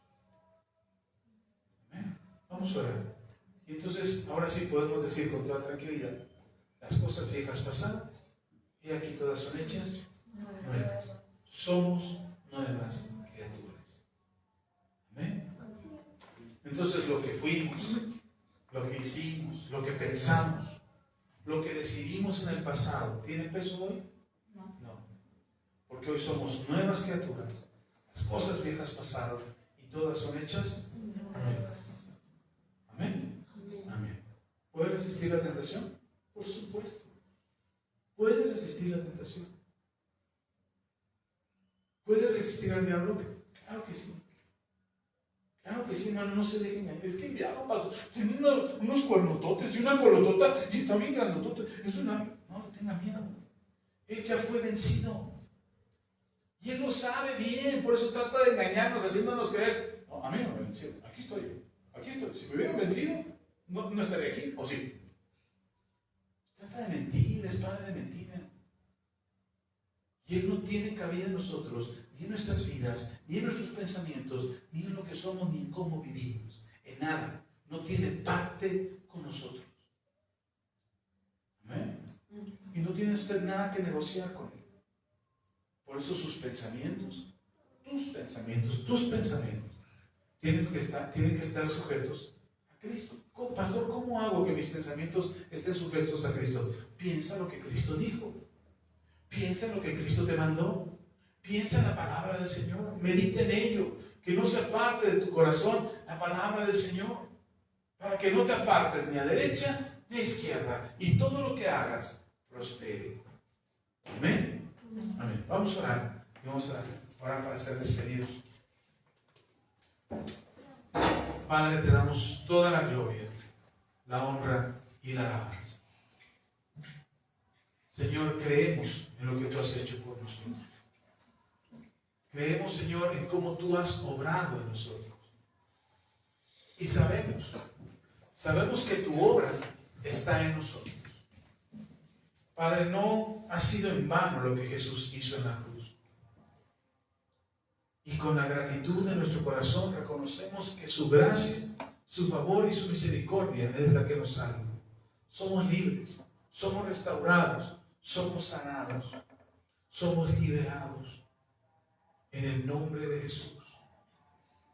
¿Amén? Vamos a orar. Y entonces, ahora sí podemos decir con toda tranquilidad, las cosas viejas pasaron y aquí todas son hechas nuevas. Somos nuevas criaturas. Amén. Entonces, lo que fuimos, lo que hicimos, lo que pensamos, lo que decidimos en el pasado, ¿tiene peso hoy? No. Porque hoy somos nuevas criaturas. Las cosas viejas pasaron y todas son hechas nuevas. Amén. Amén. ¿Puede resistir la tentación? Por supuesto. ¿Puede resistir la tentación? ¿Puede resistir al diablo? Claro que sí. Claro que sí, hermano, no se dejen engañar. Es que el diablo, pastor, tiene unos cuernototes y una colotota y está bien grandotota. No le tenga miedo. Él ya fue vencido. Y él lo sabe bien, por eso trata de engañarnos, haciéndonos creer. No, a mí no me venció. Aquí estoy. Si me hubieran vencido, no estaría aquí. ¿O sí? Trata de mentir, es padre de mentira. Y él no tiene cabida en nosotros, ni en nuestras vidas, ni en nuestros pensamientos, ni en lo que somos, ni en cómo vivimos. En nada. No tiene parte con nosotros. ¿Amén? Y no tiene usted nada que negociar con él. Por eso sus pensamientos, tus pensamientos, tienen que estar sujetos a Cristo. Pastor, ¿cómo hago que mis pensamientos estén sujetos a Cristo? Piensa lo que Cristo dijo. Piensa en lo que Cristo te mandó. Piensa en la palabra del Señor. Medita en ello. Que no se aparte de tu corazón la palabra del Señor. Para que no te apartes ni a derecha ni a izquierda. Y todo lo que hagas prospere. Amén. Amén. Vamos a orar. Vamos a orar para ser despedidos. Padre, te damos toda la gloria, la honra y la alabanza. Señor, creemos en lo que tú has hecho por nosotros. Creemos, Señor, en cómo tú has obrado en nosotros. Y sabemos que tu obra está en nosotros. Padre, no ha sido en vano lo que Jesús hizo en la cruz. Y con la gratitud de nuestro corazón reconocemos que su gracia, su favor y su misericordia es la que nos salva. Somos libres, somos restaurados, somos sanados, somos liberados en el nombre de Jesús.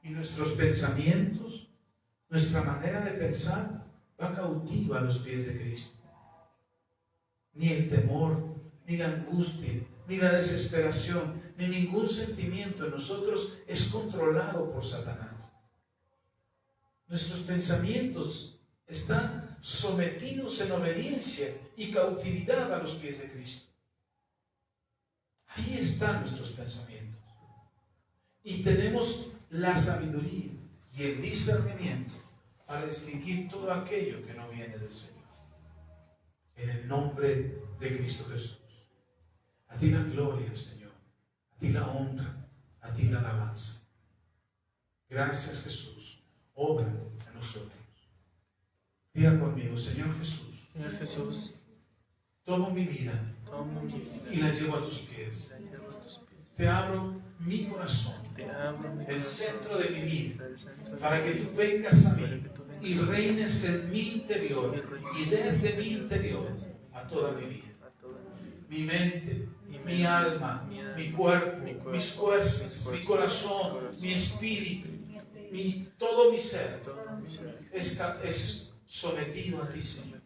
Y nuestros pensamientos, nuestra manera de pensar va cautiva a los pies de Cristo. Ni el temor, ni la angustia, ni la desesperación, ni ningún sentimiento en nosotros es controlado por Satanás. Nuestros pensamientos están sometidos en obediencia y cautividad a los pies de Cristo. Ahí están nuestros pensamientos. Y tenemos la sabiduría y el discernimiento para distinguir todo aquello que no viene del Señor. En el nombre de Cristo Jesús. A ti la gloria, Señor. A ti la honra. A ti la alabanza. Gracias, Jesús. Obra en nosotros. Diga conmigo, Señor Jesús. Señor Jesús, Tomo mi vida tomo mi vida y la llevo a tus pies. la llevo a tus pies. Te abro mi corazón, Te abro mi el corazón, centro de mi vida, el centro de para mi que vida, tú vengas a para mí que tú vengas y a mí reines en mi interior y desde mi interior a toda mi vida. a toda mi vida. Mi mente, Mi mi mente, alma, mi alma, mi cuerpo, mi cuerpo, mis fuerzas, mi corazón, mi espíritu, todo mi ser todo mi ser es sometido a ti, Señor.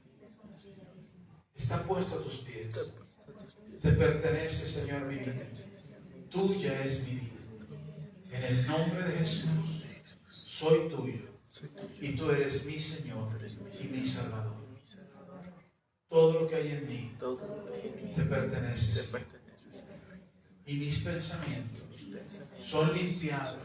Está puesto a tus pies. está puesto a tus pies. Te pertenece, Señor, mi vida. Tuya es mi vida. En el nombre de Jesús, soy tuyo. Soy tuyo, Y tú eres mi Señor eres mi y Señor, mi Salvador. mi Salvador. Todo lo que hay en mí Todo lo que hay en mí te pertenece, te Señor. pertenece, Señor. Y mis pensamientos Mis pensamientos son limpiados,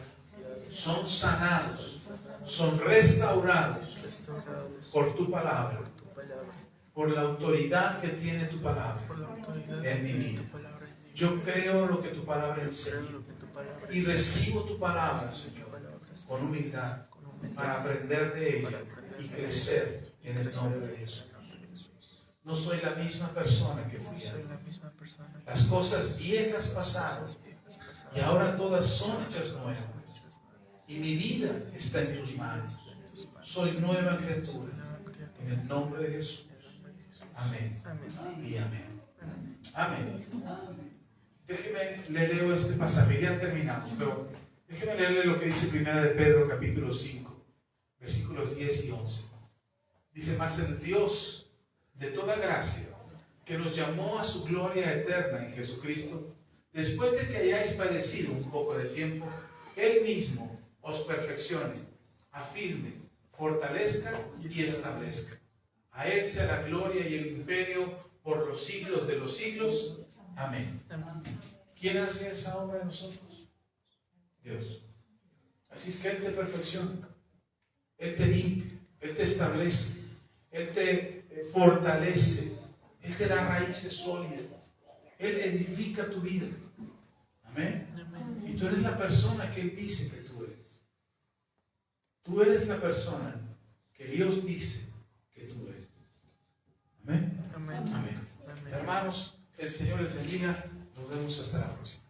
son son sanados, sanados, son restaurados restaurados por tu palabra, por tu palabra, por la autoridad que tiene tu palabra. por la autoridad En mi que tiene vida. tu palabra en mí. Yo creo lo que tu palabra Creo enseña lo que tu palabra y enseña. recibo tu palabra, Recibo tu Señor, palabra, Señor, con humildad con humildad, para aprender de para ella aprender y de crecer y en el crecer nombre de en Jesús. el nombre de Jesús. No soy la misma persona que fui Soy antes. la misma persona. que Las cosas viejas las pasaron cosas viejas pasaron. y ahora todas son hechas nuevas. Son hechas nuevas. Y mi vida está en tus manos. Está en tus manos. Soy nueva Soy criatura. nueva criatura. En el nombre de Jesús. En el nombre de Jesús. Amén. Amén. Y amén. Amén. Amén. Déjeme, le leo este pasaje. Ya terminamos, pero déjeme leerle lo que dice 1 de Pedro capítulo 5, versículos 10 y 11. Dice: mas el Dios de toda gracia, que nos llamó a su gloria eterna en Jesucristo, después de que hayáis padecido un poco de tiempo, Él mismo os perfeccione, afirme, fortalezca y establezca. A Él sea la gloria y el imperio por los siglos de los siglos. Amén. ¿Quién hace esa obra en nosotros? Dios. Así es que Él te perfecciona, Él te limpia, Él te establece, Él te fortalece, Él te da raíces sólidas, Él edifica tu vida. Amén. Y tú eres la persona que Él dice que tú eres. Tú eres la persona que Dios dice que tú eres. Amén. Amén. Amén. Amén. Hermanos, el Señor les bendiga. Nos vemos hasta la próxima.